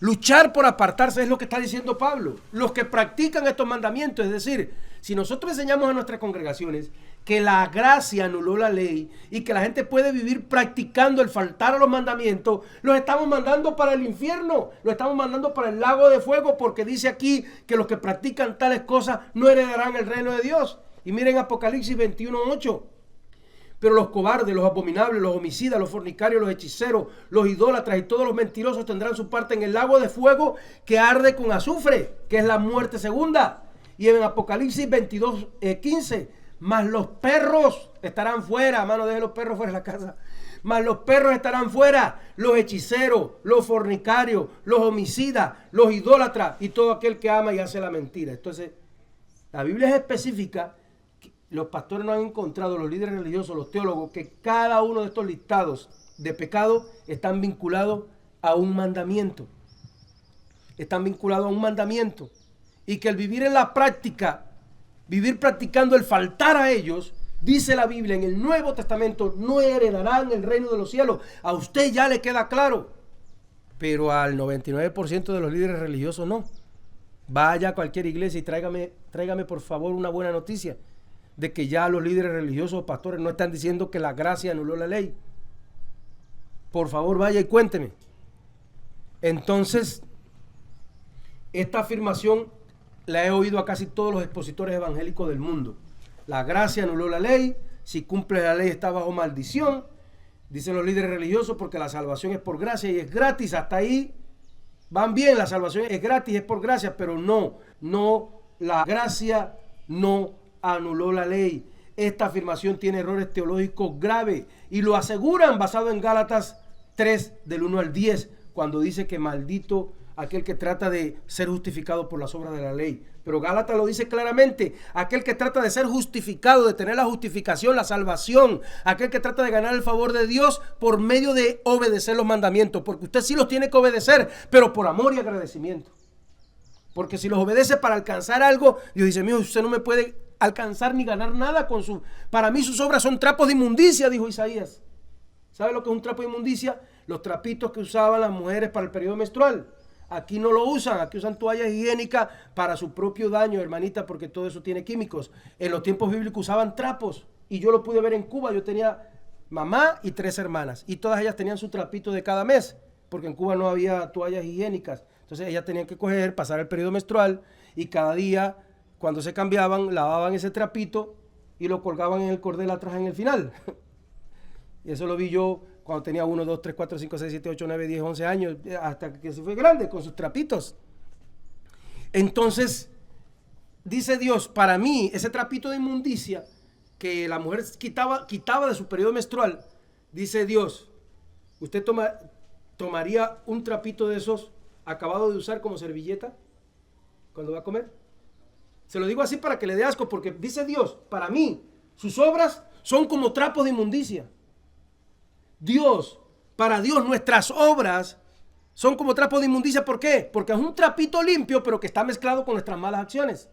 luchar por apartarse, es lo que está diciendo Pablo. Los que practican estos mandamientos, es decir, si nosotros enseñamos a nuestras congregaciones que la gracia anuló la ley y que la gente puede vivir practicando el faltar a los mandamientos, los estamos mandando para el infierno, los estamos mandando para el lago de fuego, porque dice aquí que los que practican tales cosas no heredarán el reino de Dios. Y miren Apocalipsis 21:8. Pero los cobardes, los abominables, los homicidas, los fornicarios, los hechiceros, los idólatras y todos los mentirosos tendrán su parte en el lago de fuego que arde con azufre, que es la muerte segunda. Y en Apocalipsis 22:15, mas los perros estarán fuera, hermano, deje los perros fuera de la casa. Mas los perros estarán fuera, los hechiceros, los fornicarios, los homicidas, los idólatras y todo aquel que ama y hace la mentira. Entonces, la Biblia es específica. Los pastores no han encontrado, los líderes religiosos, los teólogos, que cada uno de estos listados de pecado están vinculados a un mandamiento. Están vinculados a un mandamiento. Y que el vivir en la práctica, vivir practicando el faltar a ellos, dice la Biblia en el Nuevo Testamento, no heredarán el reino de los cielos. A usted ya le queda claro. Pero al 99% de los líderes religiosos no. Vaya a cualquier iglesia y tráigame tráigame por favor una buena noticia de que ya los líderes religiosos o pastores no están diciendo que la gracia anuló la ley. Por favor, vaya y cuénteme. Entonces, esta afirmación la he oído a casi todos los expositores evangélicos del mundo. La gracia anuló la ley, si cumple la ley está bajo maldición, dicen los líderes religiosos, porque la salvación es por gracia y es gratis. Hasta ahí van bien, la salvación es gratis, es por gracia, pero no, la gracia no anuló la ley. Esta afirmación tiene errores teológicos graves y lo aseguran basado en Gálatas 3 del 1 al 10, cuando dice que maldito aquel que trata de ser justificado por las obras de la ley. Pero Gálatas lo dice claramente: aquel que trata de ser justificado, de tener la justificación, la salvación, aquel que trata de ganar el favor de Dios por medio de obedecer los mandamientos, porque usted sí los tiene que obedecer, pero por amor y agradecimiento. Porque si los obedece para alcanzar algo, Dios dice: mío, usted no me puede alcanzar ni ganar nada con su... Para mí sus obras son trapos de inmundicia, dijo Isaías. ¿Sabe lo que es un trapo de inmundicia? Los trapitos que usaban las mujeres para el periodo menstrual. Aquí no lo usan, aquí usan toallas higiénicas para su propio daño, hermanita, porque todo eso tiene químicos. En los tiempos bíblicos usaban trapos, y yo lo pude ver en Cuba. Yo tenía mamá y 3 hermanas, y todas ellas tenían su trapito de cada mes, porque en Cuba no había toallas higiénicas. Entonces ellas tenían que coger, pasar el periodo menstrual, y cada día, cuando se cambiaban, lavaban ese trapito y lo colgaban en el cordel atrás en el final. Y eso lo vi yo cuando tenía 1, 2, 3, 4, 5, 6, 7, 8, 9, 10, 11 años, hasta que se fue grande con sus trapitos. Entonces, dice Dios, para mí, ese trapito de inmundicia que la mujer quitaba de su periodo menstrual, dice Dios, ¿usted tomaría un trapito de esos acabado de usar como servilleta cuando va a comer? Se lo digo así para que le dé asco, porque dice Dios, para mí, sus obras son como trapos de inmundicia. Para Dios nuestras obras son como trapos de inmundicia. ¿Por qué? Porque es un trapito limpio, pero que está mezclado con nuestras malas acciones.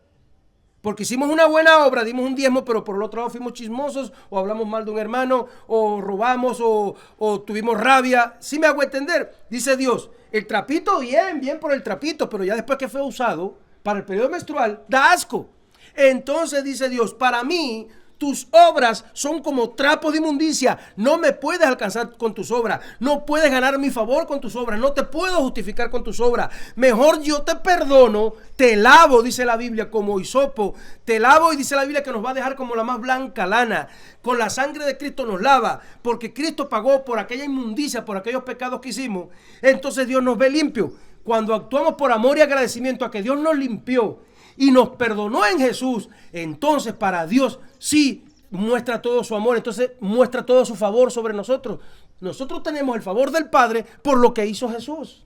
Porque hicimos una buena obra, dimos un diezmo, pero por el otro lado fuimos chismosos, o hablamos mal de un hermano, o robamos, o tuvimos rabia. ¿Sí me hago entender? Dice Dios, el trapito bien por el trapito, pero ya después que fue usado para el periodo menstrual, da asco. Entonces dice Dios, para mí, tus obras son como trapos de inmundicia. No me puedes alcanzar con tus obras. No puedes ganar mi favor con tus obras. No te puedo justificar con tus obras. Mejor yo te perdono, te lavo, dice la Biblia, como hisopo. Te lavo, y dice la Biblia que nos va a dejar como la más blanca lana. Con la sangre de Cristo nos lava, porque Cristo pagó por aquella inmundicia, por aquellos pecados que hicimos. Entonces Dios nos ve limpio. Cuando actuamos por amor y agradecimiento a que Dios nos limpió y nos perdonó en Jesús, entonces para Dios sí muestra todo su amor, entonces muestra todo su favor sobre nosotros. Nosotros tenemos el favor del Padre por lo que hizo Jesús.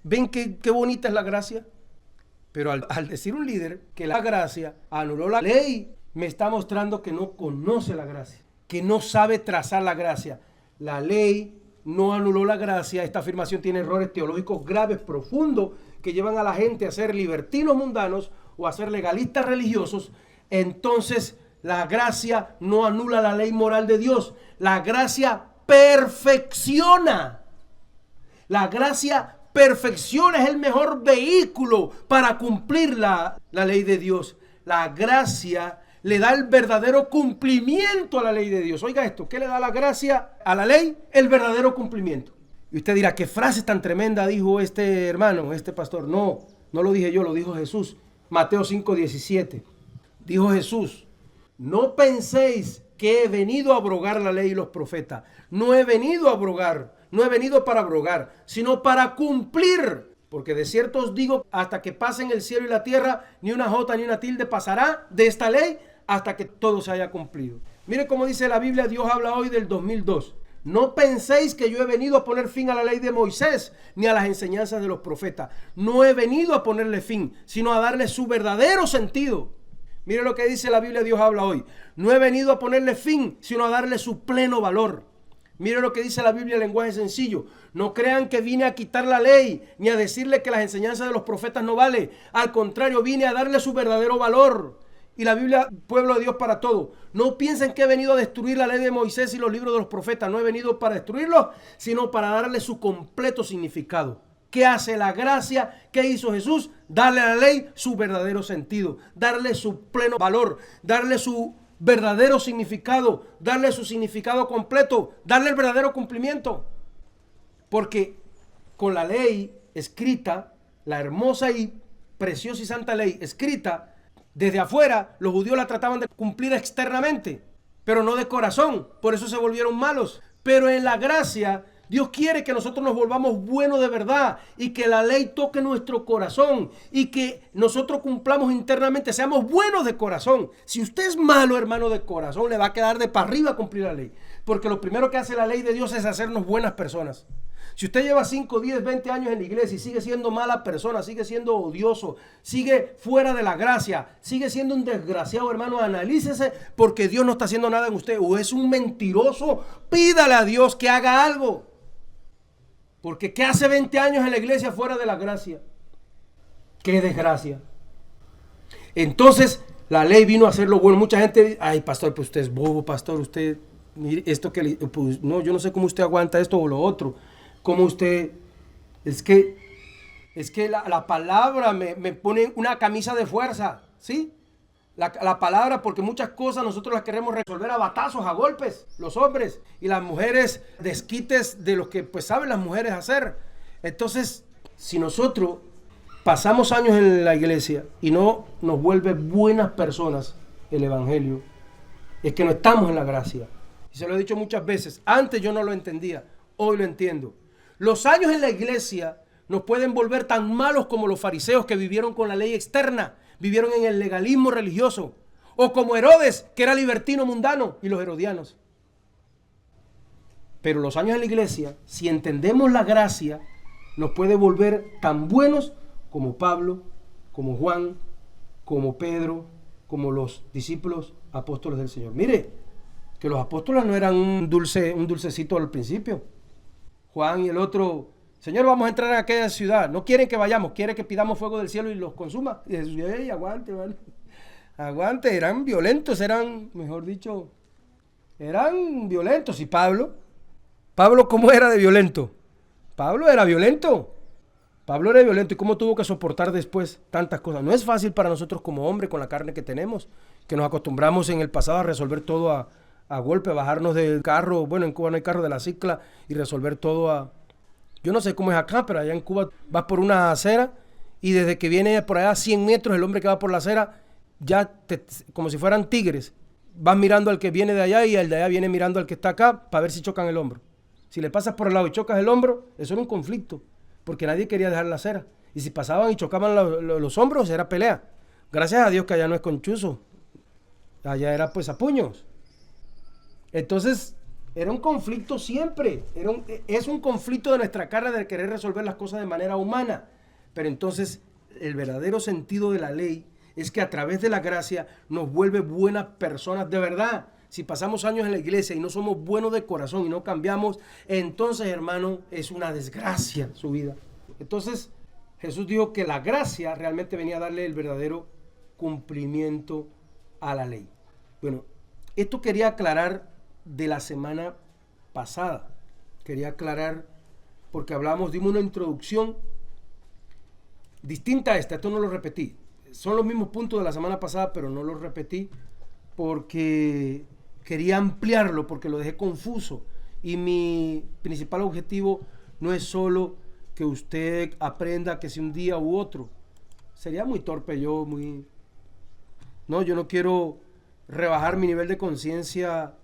¿Ven qué bonita es la gracia? Pero al decir un líder que la gracia anuló la ley, me está mostrando que no conoce la gracia, que no sabe trazar la gracia. La ley no anuló la gracia. Esta afirmación tiene errores teológicos graves, profundos, que llevan a la gente a ser libertinos mundanos o a ser legalistas religiosos. Entonces, la gracia no anula la ley moral de Dios. La gracia perfecciona. La gracia perfecciona, es el mejor vehículo para cumplir la ley de Dios. La gracia le da el verdadero cumplimiento a la ley de Dios. Oiga esto, ¿qué le da la gracia a la ley? El verdadero cumplimiento. Y usted dirá, ¿qué frase tan tremenda dijo este hermano, este pastor? No lo dije yo, lo dijo Jesús. Mateo 5:17. Dijo Jesús, no penséis que he venido a abrogar la ley y los profetas. No he venido a abrogar, no he venido para abrogar, sino para cumplir. Porque de cierto os digo, hasta que pasen el cielo y la tierra, ni una jota ni una tilde pasará de esta ley hasta que todo se haya cumplido. Mire cómo dice la Biblia, Dios habla hoy del 2002. No penséis que yo he venido a poner fin a la ley de Moisés, ni a las enseñanzas de los profetas. No he venido a ponerle fin, sino a darle su verdadero sentido. Mire lo que dice la Biblia, Dios habla hoy. No he venido a ponerle fin, sino a darle su pleno valor. Mire lo que dice la Biblia en lenguaje sencillo. No crean que vine a quitar la ley, ni a decirle que las enseñanzas de los profetas no valen. Al contrario, vine a darle su verdadero valor. Y la Biblia, pueblo de Dios para todo. No piensen que he venido a destruir la ley de Moisés y los libros de los profetas. No he venido para destruirlos, sino para darle su completo significado. ¿Qué hace la gracia? ¿Qué hizo Jesús? Darle a la ley su verdadero sentido, darle su pleno valor, darle su verdadero significado, darle su significado completo, darle el verdadero cumplimiento. Porque con la ley escrita, la hermosa y preciosa y santa ley escrita, desde afuera los judíos la trataban de cumplir externamente, pero no de corazón, por eso se volvieron malos. Pero en la gracia, Dios quiere que nosotros nos volvamos buenos de verdad y que la ley toque nuestro corazón y que nosotros cumplamos internamente, seamos buenos de corazón. Si usted es malo, hermano, de corazón, le va a quedar de para arriba cumplir la ley, porque lo primero que hace la ley de Dios es hacernos buenas personas. Si usted lleva 5, 10, 20 años en la iglesia y sigue siendo mala persona, sigue siendo odioso, sigue fuera de la gracia, sigue siendo un desgraciado, hermano, analícese, porque Dios no está haciendo nada en usted. O es un mentiroso, pídale a Dios que haga algo. Porque ¿qué hace 20 años en la iglesia fuera de la gracia? ¡Qué desgracia! Entonces, la ley vino a hacer lo bueno. Mucha gente, ay, pastor, pues usted es bobo, pastor, usted, mire, esto que, pues no, yo no sé cómo usted aguanta esto o lo otro. Como usted, es que la palabra me pone una camisa de fuerza, ¿sí? La palabra, porque muchas cosas nosotros las queremos resolver a batazos, a golpes, los hombres, y las mujeres desquites de lo que pues saben las mujeres hacer. Entonces, si nosotros pasamos años en la iglesia y no nos vuelve buenas personas el evangelio, es que no estamos en la gracia. Y se lo he dicho muchas veces, antes yo no lo entendía, hoy lo entiendo. Los años en la iglesia nos pueden volver tan malos como los fariseos que vivieron con la ley externa, vivieron en el legalismo religioso, o como Herodes, que era libertino mundano, y los herodianos. Pero los años en la iglesia, si entendemos la gracia, nos puede volver tan buenos como Pablo, como Juan, como Pedro, como los discípulos apóstoles del Señor. Mire, que los apóstoles no eran un dulcecito al principio. Juan y el otro, Señor, vamos a entrar en aquella ciudad. No quieren que vayamos, quieren que pidamos fuego del cielo y los consuma. Y Jesús, ¡ey, aguante, vale! Aguante, eran violentos, mejor dicho, eran violentos. ¿Y Pablo? ¿Pablo cómo era de violento? Pablo era violento. Pablo era violento. ¿Y cómo tuvo que soportar después tantas cosas? No es fácil para nosotros como hombres con la carne que tenemos, que nos acostumbramos en el pasado a resolver todo a golpe, bajarnos del carro, bueno, en Cuba no hay carro, de la cicla, y resolver todo yo no sé cómo es acá, pero allá en Cuba vas por una acera y desde que viene por allá 100 metros el hombre que va por la acera, como si fueran tigres, vas mirando al que viene de allá y el de allá viene mirando al que está acá para ver si chocan el hombro. Si le pasas por el lado y chocas el hombro, eso era un conflicto, porque nadie quería dejar la acera. Y si pasaban y chocaban los hombros, era pelea. Gracias a Dios que allá no es con chuzo, allá era pues a puños. Entonces, era un conflicto siempre, es un conflicto de nuestra carne de querer resolver las cosas de manera humana. Pero entonces, el verdadero sentido de la ley es que a través de la gracia nos vuelve buenas personas de verdad. Si pasamos años en la iglesia y no somos buenos de corazón y no cambiamos, entonces, hermano, es una desgracia su vida. Entonces, Jesús dijo que la gracia realmente venía a darle el verdadero cumplimiento a la ley. Bueno, esto quería aclarar de la semana pasada. Quería aclarar porque dimos una introducción distinta a esta. Esto no lo repetí. Son los mismos puntos de la semana pasada, pero no los repetí porque quería ampliarlo, porque lo dejé confuso. Y mi principal objetivo no es solo que usted aprenda que si un día u otro. Sería muy torpe yo, No, yo no quiero rebajar mi nivel de conciencia.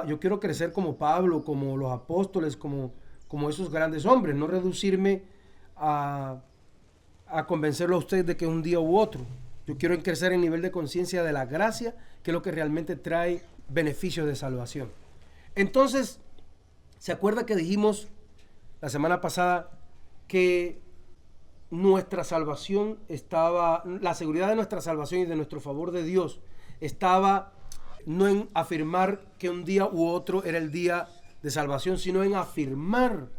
Yo quiero crecer como Pablo, como los apóstoles, como esos grandes hombres, no reducirme a convencerlo a usted de que un día u otro. Yo quiero crecer en nivel de conciencia de la gracia, que es lo que realmente trae beneficios de salvación. Entonces, ¿se acuerda que dijimos la semana pasada que nuestra salvación la seguridad de nuestra salvación y de nuestro favor de Dios estaba no en afirmar que un día u otro era el día de salvación, sino en afirmar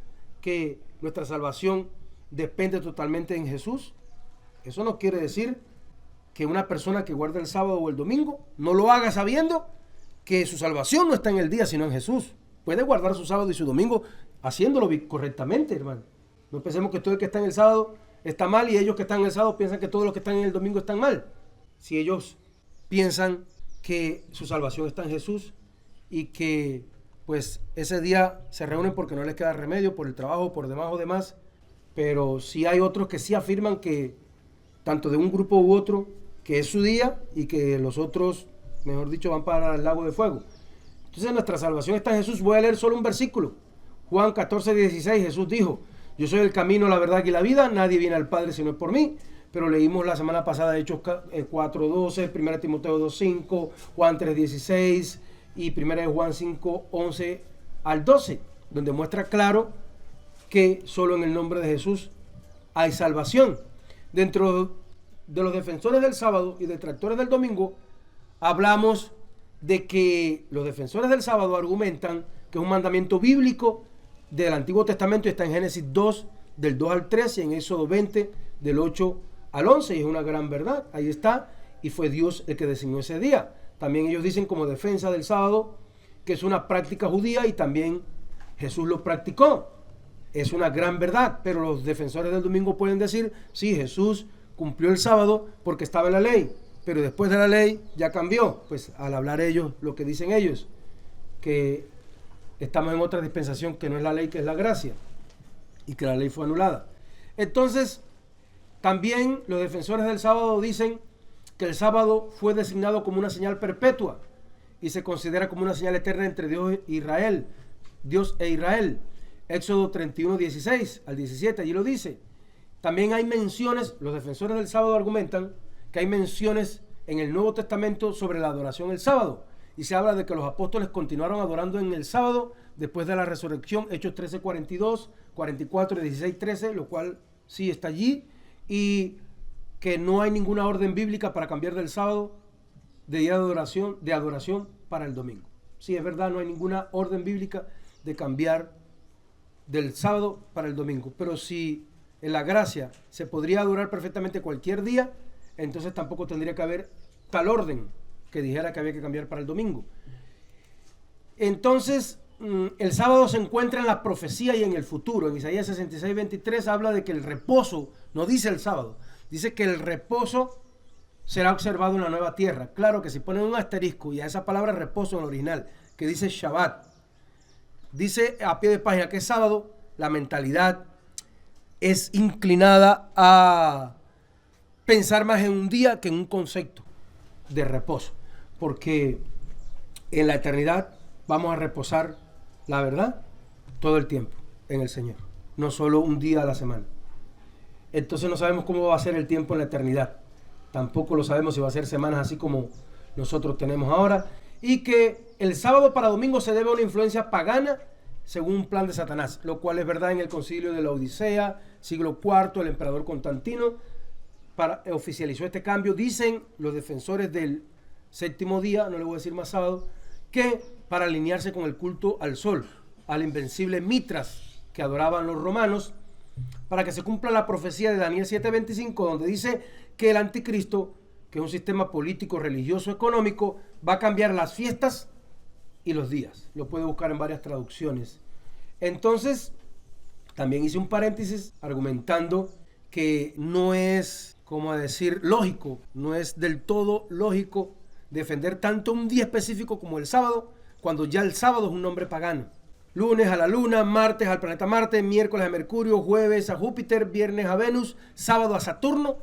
que nuestra salvación depende totalmente en Jesús? Eso no quiere decir que una persona que guarda el sábado o el domingo no lo haga sabiendo que su salvación no está en el día, sino en Jesús. Puede guardar su sábado y su domingo haciéndolo correctamente, hermano. No pensemos que todo el que está en el sábado está mal y ellos que están en el sábado piensan que todos los que están en el domingo están mal. Si ellos piensan que su salvación está en Jesús y que pues ese día se reúnen porque no les queda remedio por el trabajo, por demás o demás, pero sí hay otros que sí afirman que tanto de un grupo u otro, que es su día y que los otros, mejor dicho, van para el lago de fuego. Entonces nuestra salvación está en Jesús. Voy a leer solo un versículo. Juan 14:16, Jesús dijo: yo soy el camino, la verdad y la vida, nadie viene al Padre sino por mí. Pero leímos la semana pasada Hechos 4:12, 1 Timoteo 2:5, Juan 3:16 y 1 Juan 5:11 al 12, donde muestra claro que solo en el nombre de Jesús hay salvación. Dentro de los defensores del sábado y detractores del domingo, hablamos de que los defensores del sábado argumentan que es un mandamiento bíblico del Antiguo Testamento y está en Génesis 2, del 2 al 3 y en Éxodo 20, del 8 al 11, y es una gran verdad, ahí está, y fue Dios el que designó ese día. También ellos dicen como defensa del sábado que es una práctica judía y también Jesús lo practicó. Es una gran verdad, pero los defensores del domingo pueden decir, sí, Jesús cumplió el sábado porque estaba en la ley, pero después de la ley ya cambió. Pues al hablar ellos, lo que dicen ellos, que estamos en otra dispensación que no es la ley, que es la gracia, y que la ley fue anulada. Entonces, también los defensores del sábado dicen que el sábado fue designado como una señal perpetua y se considera como una señal eterna entre Dios e Israel. Éxodo 31, 16 al 17, allí lo dice. También hay menciones, los defensores del sábado argumentan que hay menciones en el Nuevo Testamento sobre la adoración el sábado. Y se habla de que los apóstoles continuaron adorando en el sábado después de la resurrección, Hechos 13, 42, 44 y 16, 13, lo cual sí está allí. Y que no hay ninguna orden bíblica para cambiar del sábado de día de adoración para el domingo. Sí, es verdad, no hay ninguna orden bíblica de cambiar del sábado para el domingo. Pero si en la gracia se podría adorar perfectamente cualquier día, entonces tampoco tendría que haber tal orden que dijera que había que cambiar para el domingo. Entonces, el sábado se encuentra en la profecía y en el futuro. En Isaías 66, 23 habla de que el reposo, no dice el sábado, dice que el reposo será observado en la nueva tierra. Claro que si ponen un asterisco y a esa palabra reposo en el original, que dice Shabbat, dice a pie de página que es sábado, la mentalidad es inclinada a pensar más en un día que en un concepto de reposo, porque en la eternidad vamos a reposar, la verdad, todo el tiempo en el Señor, no solo un día a la semana. Entonces no sabemos cómo va a ser el tiempo en la eternidad, tampoco lo sabemos si va a ser semanas así como nosotros tenemos ahora, y que el sábado para domingo se debe a una influencia pagana según un plan de Satanás, lo cual es verdad en el concilio de la Odisea, siglo IV, el emperador Constantino oficializó este cambio. Dicen los defensores del séptimo día, no le voy a decir más sábado, que para alinearse con el culto al sol, al invencible Mitras que adoraban los romanos, para que se cumpla la profecía de Daniel 7:25, donde dice que el anticristo, que es un sistema político, religioso, económico, va a cambiar las fiestas y los días. Lo puede buscar en varias traducciones. Entonces, también hice un paréntesis argumentando que no es, como decir, lógico, no es del todo lógico defender tanto un día específico como el sábado, cuando ya el sábado es un nombre pagano. Lunes a la luna, martes al planeta Marte, miércoles a Mercurio, jueves a Júpiter, viernes a Venus, sábado a Saturno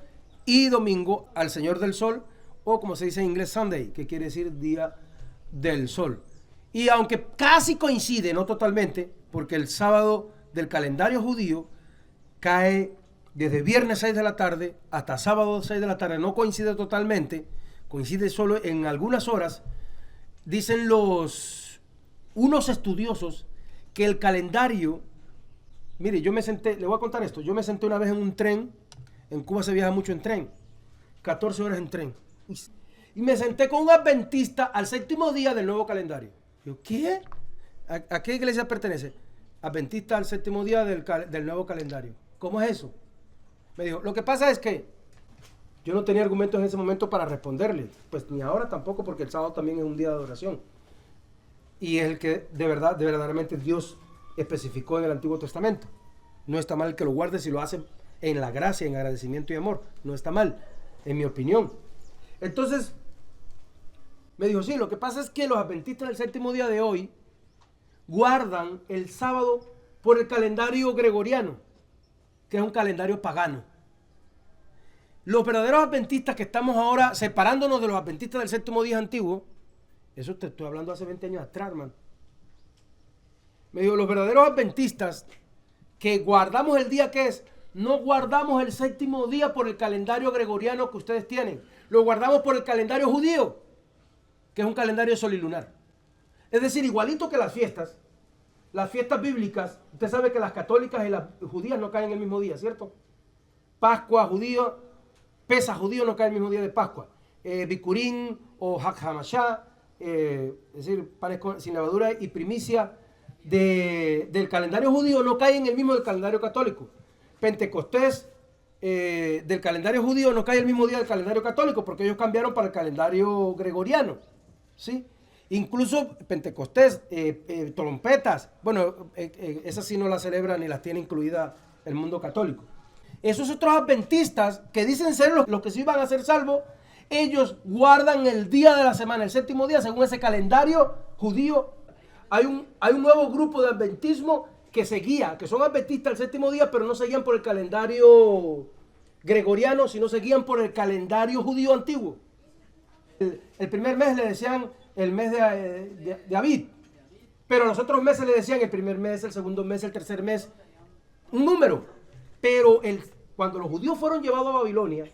y domingo al Señor del Sol, o como se dice en inglés Sunday, que quiere decir día del sol. Y aunque casi coincide, no totalmente, porque el sábado del calendario judío cae desde viernes 6 de la tarde hasta sábado 6 de la tarde, no coincide totalmente, coincide solo en algunas horas. Dicen unos estudiosos que el calendario, mire, yo me senté, le voy a contar esto, yo me senté una vez en un tren, en Cuba se viaja mucho en tren, 14 horas en tren, y me senté con un adventista al séptimo día del nuevo calendario. Yo, ¿qué? ¿A qué iglesia pertenece? Adventista al séptimo día del nuevo calendario. ¿Cómo es eso? Me dijo, lo que pasa es que yo no tenía argumentos en ese momento para responderle, pues ni ahora tampoco, porque el sábado también es un día de adoración. Y es el que verdaderamente Dios especificó en el Antiguo Testamento. No está mal que lo guarde si lo hace en la gracia, en agradecimiento y amor. No está mal, en mi opinión. Entonces, me dijo, sí, lo que pasa es que los adventistas del séptimo día de hoy guardan el sábado por el calendario gregoriano, que es un calendario pagano. Los verdaderos adventistas que estamos ahora separándonos de los adventistas del séptimo día antiguo, eso te estoy hablando hace 20 años atrás, hermano. Me dijo, los verdaderos adventistas que guardamos el día que es, no guardamos el séptimo día por el calendario gregoriano que ustedes tienen, lo guardamos por el calendario judío, que es un calendario solilunar. Es decir, igualito que las fiestas bíblicas, usted sabe que las católicas y las judías no caen el mismo día, ¿cierto? Pascua judío, Pesaj judío no cae el mismo día de Pascua. Bikurín o Hag HaMashá, es decir, panes sin levadura y primicia del calendario judío no cae en el mismo del calendario católico. Pentecostés del calendario judío no cae el mismo día del calendario católico porque ellos cambiaron para el calendario gregoriano, ¿sí? Incluso Pentecostés, trompetas, bueno, esas sí no las celebran ni las tiene incluida el mundo católico. Esos otros adventistas que dicen ser los que sí van a ser salvos, ellos guardan el día de la semana, el séptimo día, según ese calendario judío. Hay un nuevo grupo de adventismo que se guía, que son adventistas el séptimo día, pero no se guían por el calendario gregoriano, sino se guían por el calendario judío antiguo. El primer mes le decían el mes de Abib, pero los otros meses le decían el primer mes, el segundo mes, el tercer mes, un número. Pero cuando los judíos fueron llevados a Babilonia,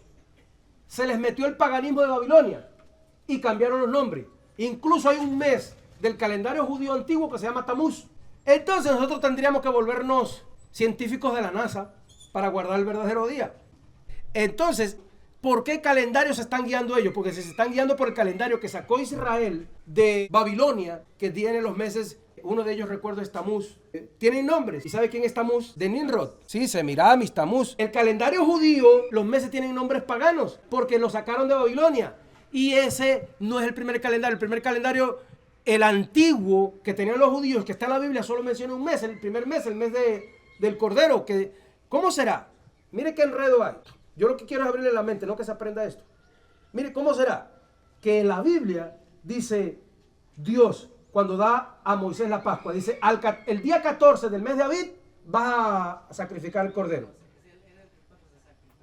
se les metió el paganismo de Babilonia y cambiaron los nombres. Incluso hay un mes del calendario judío antiguo que se llama Tamuz. Entonces nosotros tendríamos que volvernos científicos de la NASA para guardar el verdadero día. Entonces, ¿por qué calendario se están guiando ellos? Porque si se están guiando por el calendario que sacó Israel de Babilonia, que tiene los meses, uno de ellos recuerdo es Tamuz, tienen nombres. ¿Y sabe quién es Tamuz? De Nimrod. Sí, Semiramis, Tamuz. El calendario judío, los meses tienen nombres paganos, porque lo sacaron de Babilonia. Y ese no es el primer calendario. El primer calendario, el antiguo que tenían los judíos, que está en la Biblia, solo menciona un mes, el primer mes, el mes del Cordero. ¿Cómo será? Mire qué enredo hay. Yo lo que quiero es abrirle la mente, no que se aprenda esto. Mire, ¿cómo será? Que en la Biblia dice Dios, cuando da a Moisés la Pascua, dice, el día 14 del mes de Abib vas a sacrificar el cordero.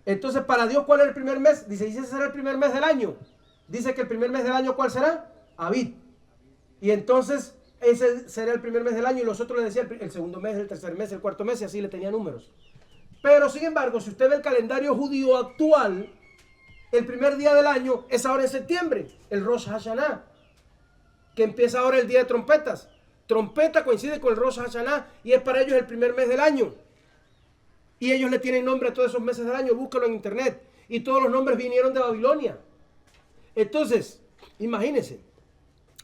Entonces, para Dios, ¿cuál es el primer mes? Dice, ese será el primer mes del año. Dice que el primer mes del año, ¿cuál será? Abib. Y entonces, ese será el primer mes del año y los otros le decían el segundo mes, el tercer mes, el cuarto mes, y así le tenía números. Pero, sin embargo, si usted ve el calendario judío actual, el primer día del año es ahora en septiembre, el Rosh Hashanah, que empieza ahora el día de trompetas. Trompeta coincide con el Rosh Hashanah y es para ellos el primer mes del año. Y ellos le tienen nombre a todos esos meses del año, búscalo en internet. Y todos los nombres vinieron de Babilonia. Entonces, imagínense,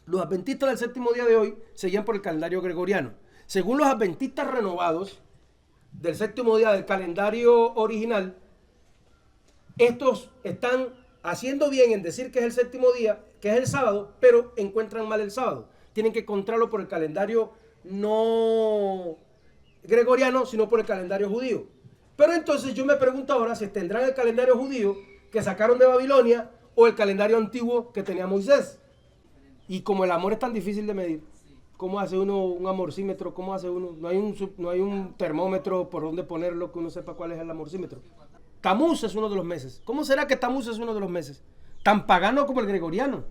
los adventistas del séptimo día de hoy se guían por el calendario gregoriano. Según los adventistas renovados del séptimo día del calendario original, estos están haciendo bien en decir que es el séptimo día, que es el sábado, pero encuentran mal el sábado. Tienen que encontrarlo por el calendario no gregoriano, sino por el calendario judío. Pero entonces yo me pregunto ahora si tendrán el calendario judío que sacaron de Babilonia o el calendario antiguo que tenía Moisés. Y como el amor es tan difícil de medir, ¿cómo hace uno un amorcímetro? ¿Cómo hace uno? No hay un termómetro por donde ponerlo que uno sepa cuál es el amorcímetro. Tamuz es uno de los meses. ¿Cómo será que Tamuz es uno de los meses? Tan pagano como el gregoriano.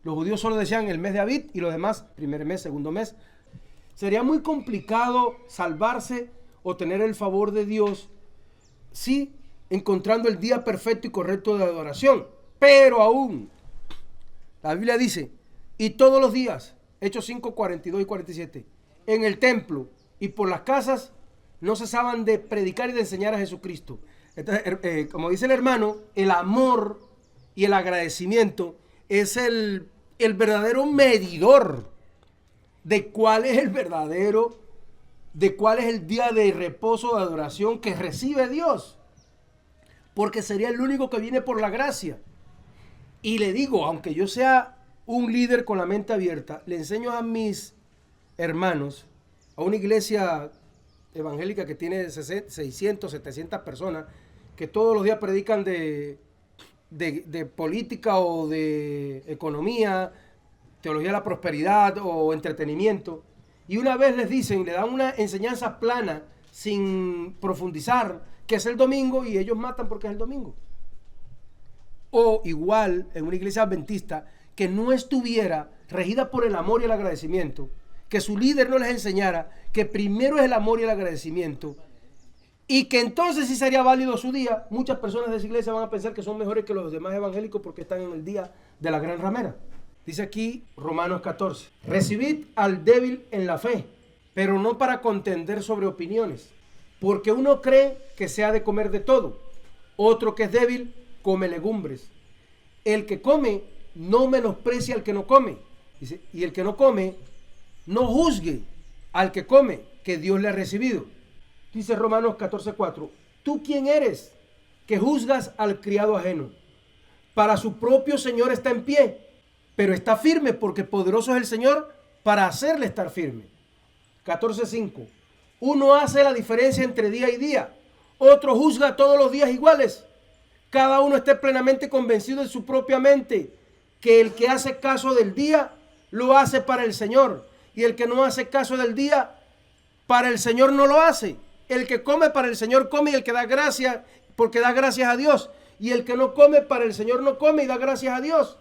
Los judíos solo decían el mes de Abib y los demás, primer mes, segundo mes. Sería muy complicado salvarse o tener el favor de Dios, sí, encontrando el día perfecto y correcto de adoración. Pero aún, la Biblia dice, y todos los días, Hechos 5, 42 y 47, en el templo y por las casas no cesaban de predicar y de enseñar a Jesucristo. Entonces, como dice el hermano, el amor y el agradecimiento es el verdadero medidor de cuál es el día de reposo, de adoración que recibe Dios. Porque sería el único que viene por la gracia. Y le digo, aunque yo sea un líder con la mente abierta, le enseño a mis hermanos, a una iglesia evangélica que tiene 600, 700 personas, que todos los días predican de política o de economía, teología de la prosperidad o entretenimiento, y una vez les dicen, le dan una enseñanza plana sin profundizar que es el domingo, y ellos matan porque es el domingo. O igual en una iglesia adventista que no estuviera regida por el amor y el agradecimiento, que su líder no les enseñara que primero es el amor y el agradecimiento, y que entonces sí sería válido su día. Muchas personas de esa iglesia van a pensar que son mejores que los demás evangélicos porque están en el día de la gran ramera. Dice aquí Romanos 14, recibid al débil en la fe, pero no para contender sobre opiniones, porque uno cree que se ha de comer de todo, otro que es débil come legumbres. El que come no menosprecia al que no come. Dice, y el que no come no juzgue al que come, que Dios le ha recibido. Dice Romanos 14:4, ¿tú quién eres que juzgas al criado ajeno? Para su propio Señor está en pie, pero está firme porque poderoso es el Señor para hacerle estar firme. 14:5, uno hace la diferencia entre día y día, otro juzga todos los días iguales. Cada uno esté plenamente convencido en su propia mente que el que hace caso del día lo hace para el Señor, y el que no hace caso del día para el Señor no lo hace. El que come para el Señor come, y el que da gracias porque da gracias a Dios, y el que no come para el Señor no come y da gracias a Dios,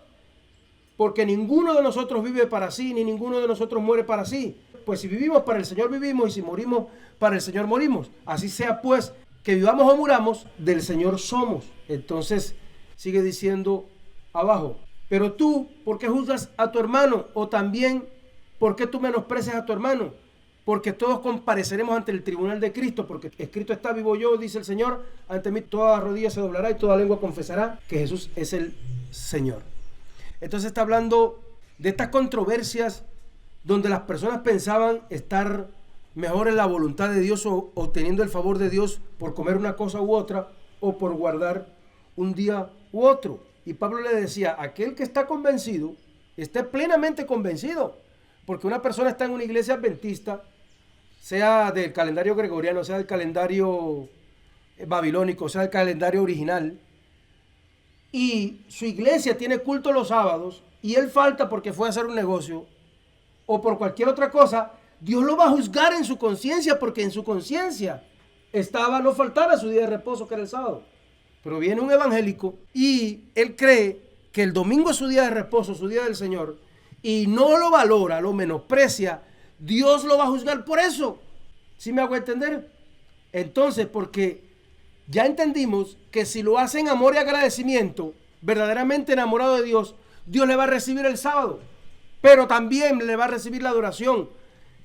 porque ninguno de nosotros vive para sí, ni ninguno de nosotros muere para sí. Pues si vivimos para el Señor vivimos, y si morimos para el Señor morimos. Así sea pues, que vivamos o muramos, del Señor somos. Entonces sigue diciendo abajo, pero tú, ¿por qué juzgas a tu hermano? O también, ¿por qué tú menosprecias a tu hermano? Porque todos compareceremos ante el tribunal de Cristo, porque escrito está, vivo yo, dice el Señor, ante mí toda rodilla se doblará y toda lengua confesará que Jesús es el Señor. Entonces está hablando de estas controversias donde las personas pensaban estar mejor en la voluntad de Dios o obteniendo el favor de Dios por comer una cosa u otra, o por guardar un día u otro. Y Pablo le decía, aquel que está convencido, esté plenamente convencido, porque una persona está en una iglesia adventista, sea del calendario gregoriano, sea del calendario babilónico, sea del calendario original, y su iglesia tiene culto los sábados, y él falta porque fue a hacer un negocio, o por cualquier otra cosa, Dios lo va a juzgar en su conciencia, porque en su conciencia estaba no faltar a su día de reposo, que era el sábado. Pero viene un evangélico y él cree que el domingo es su día de reposo, su día del Señor, y no lo valora, lo menosprecia. Dios lo va a juzgar por eso. ¿Sí me hago entender? Entonces, porque ya entendimos que si lo hace en amor y agradecimiento, verdaderamente enamorado de Dios, Dios le va a recibir el sábado, pero también le va a recibir la adoración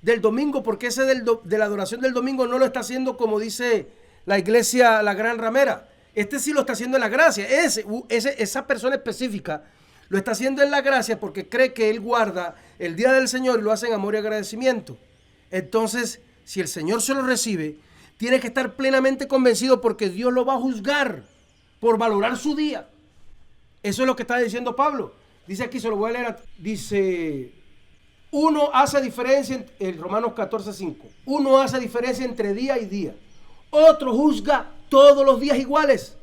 del domingo, porque ese de la adoración del domingo no lo está haciendo como dice la iglesia, la gran ramera. Este sí lo está haciendo en la gracia. Esa persona específica lo está haciendo en la gracia porque cree que él guarda el día del Señor y lo hace en amor y agradecimiento. Entonces, si el Señor se lo recibe, tiene que estar plenamente convencido, porque Dios lo va a juzgar por valorar su día. Eso es lo que está diciendo Pablo. Dice aquí, se lo voy a leer. Dice, uno hace diferencia, en Romanos 14:5, uno hace diferencia entre día y día. Otro juzga todos los días iguales.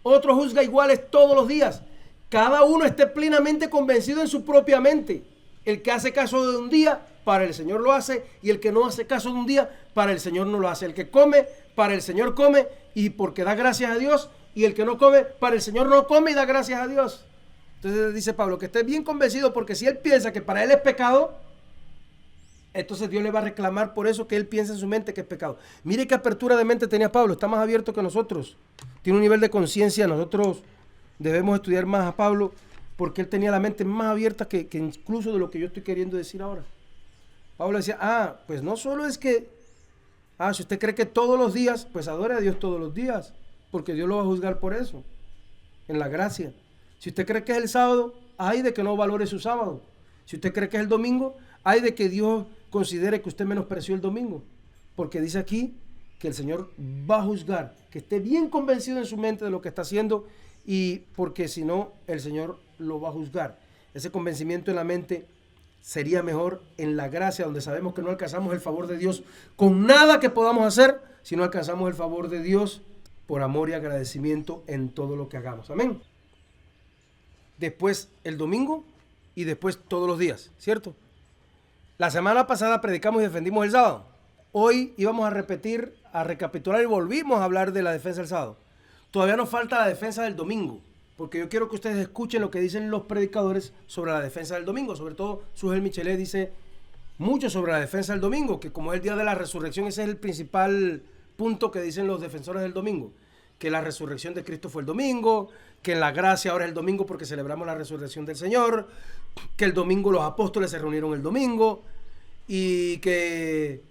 Otro juzga iguales todos los días. Cada uno esté plenamente convencido en su propia mente. El que hace caso de un día, para el Señor lo hace, y el que no hace caso de un día, para el Señor no lo hace. El que come, para el Señor come, y porque da gracias a Dios, y el que no come, para el Señor no come y da gracias a Dios. Entonces dice Pablo que esté bien convencido, porque si él piensa que para él es pecado, entonces Dios le va a reclamar por eso que él piensa en su mente que es pecado. Mire qué apertura de mente tenía Pablo, está más abierto que nosotros, tiene un nivel de conciencia. Nosotros debemos estudiar más a Pablo, porque él tenía la mente más abierta que incluso de lo que yo estoy queriendo decir ahora. Pablo decía, pues no solo es que, si usted cree que todos los días, pues adore a Dios todos los días, porque Dios lo va a juzgar por eso, en la gracia. Si usted cree que es el sábado, ay de que no valore su sábado. Si usted cree que es el domingo, ay de que Dios considere que usted menospreció el domingo, porque dice aquí que el Señor va a juzgar, que esté bien convencido en su mente de lo que está haciendo, y porque si no, el Señor lo va a juzgar. Ese convencimiento en la mente sería mejor en la gracia, donde sabemos que no alcanzamos el favor de Dios con nada que podamos hacer, sino alcanzamos el favor de Dios por amor y agradecimiento en todo lo que hagamos. Amén. Después el domingo y después todos los días, ¿cierto? La semana pasada predicamos y defendimos el sábado. Hoy íbamos a repetir, a recapitular y volvimos a hablar de la defensa del sábado. Todavía nos falta la defensa del domingo, porque yo quiero que ustedes escuchen lo que dicen los predicadores sobre la defensa del domingo. Sobre todo, Sujel Michelet dice mucho sobre la defensa del domingo, que como es el día de la resurrección, ese es el principal punto que dicen los defensores del domingo, que la resurrección de Cristo fue el domingo, que en la gracia ahora es el domingo porque celebramos la resurrección del Señor, que el domingo los apóstoles se reunieron el domingo y que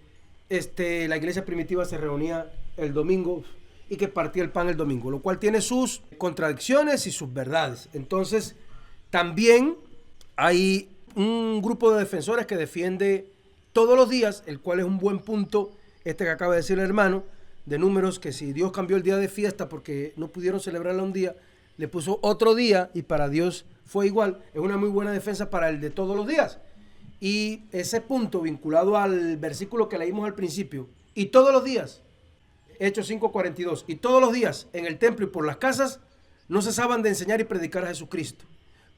la iglesia primitiva se reunía el domingo y que partía el pan el domingo, lo cual tiene sus contradicciones y sus verdades. Entonces, también hay un grupo de defensores que defiende todos los días, el cual es un buen punto, que acaba de decir el hermano, de Números, que si Dios cambió el día de fiesta porque no pudieron celebrarla un día, le puso otro día y para Dios fue igual. Es una muy buena defensa para el de todos los días. Y ese punto vinculado al versículo que leímos al principio, y todos los días, Hechos 5:42, y todos los días en el templo y por las casas no cesaban de enseñar y predicar a Jesucristo.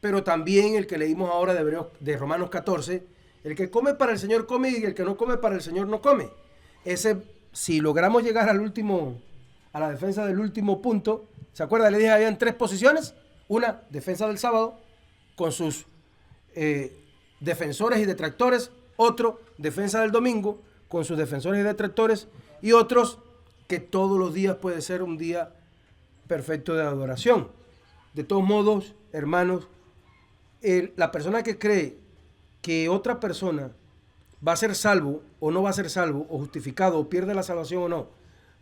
Pero también el que leímos ahora de Romanos 14, el que come para el Señor come y el que no come para el Señor no come. Si logramos llegar a la defensa del último punto, ¿se acuerda? Le dije, habían 3 posiciones. Una, defensa del sábado, con sus defensores y detractores. Otro, defensa del domingo, con sus defensores y detractores. Y otros, que todos los días puede ser un día perfecto de adoración. De todos modos, hermanos, la persona que cree que otra persona va a ser salvo o no va a ser salvo, o justificado, o pierde la salvación o no,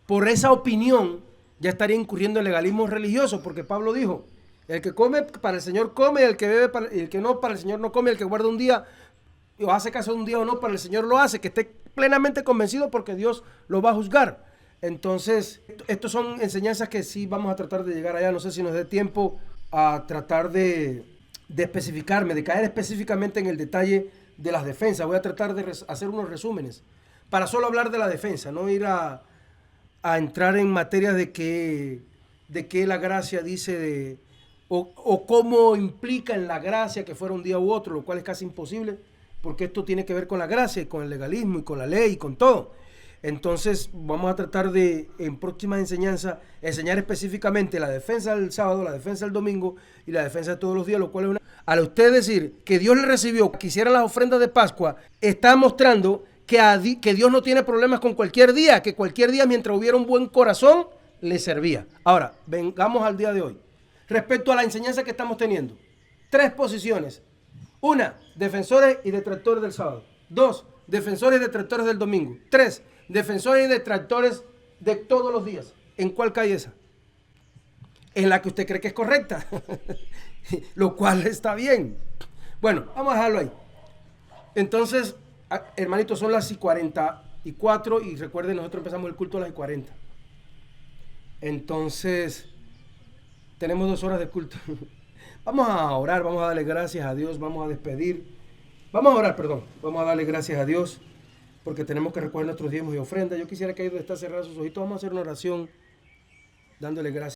por esa opinión ya estaría incurriendo en legalismo religioso, porque Pablo dijo, el que come para el Señor come, el que bebe el que no para el Señor no come, el que guarda un día o hace caso de un día o no para el Señor lo hace, que esté plenamente convencido porque Dios lo va a juzgar. Entonces, estas son enseñanzas que sí vamos a tratar de llegar allá. No sé si nos dé tiempo a tratar de especificarme, de caer específicamente en el detalle de las defensas. Voy a tratar de hacer unos resúmenes para solo hablar de la defensa, no ir a entrar en materia de qué la gracia dice o cómo implica en la gracia que fuera un día u otro, lo cual es casi imposible, porque esto tiene que ver con la gracia y con el legalismo y con la ley y con todo. Entonces vamos a tratar de, en próximas enseñanzas, enseñar específicamente la defensa del sábado, la defensa del domingo y la defensa de todos los días, lo cual es al usted decir que Dios le recibió, que hicieran las ofrendas de Pascua, está mostrando que Dios no tiene problemas con cualquier día, que cualquier día mientras hubiera un buen corazón, le servía. Ahora, vengamos al día de hoy. Respecto a la enseñanza que estamos teniendo, 3 posiciones. 1, defensores y detractores del sábado. 2, defensores y detractores del domingo. 3, defensores y detractores de todos los días. ¿En cuál cae esa? En la que usted cree que es correcta. Lo cual está bien. Bueno, vamos a dejarlo ahí. Entonces, hermanitos, son las 44 y recuerden, nosotros empezamos el culto a las 40. Entonces, tenemos 2 horas de culto. Vamos a orar, vamos a darle gracias a Dios, vamos a despedir. Vamos a orar, perdón. Vamos a darle gracias a Dios porque tenemos que recoger nuestros diezmos y ofrendas. Yo quisiera que ahí donde está cerrado sus ojitos, vamos a hacer una oración dándole gracias.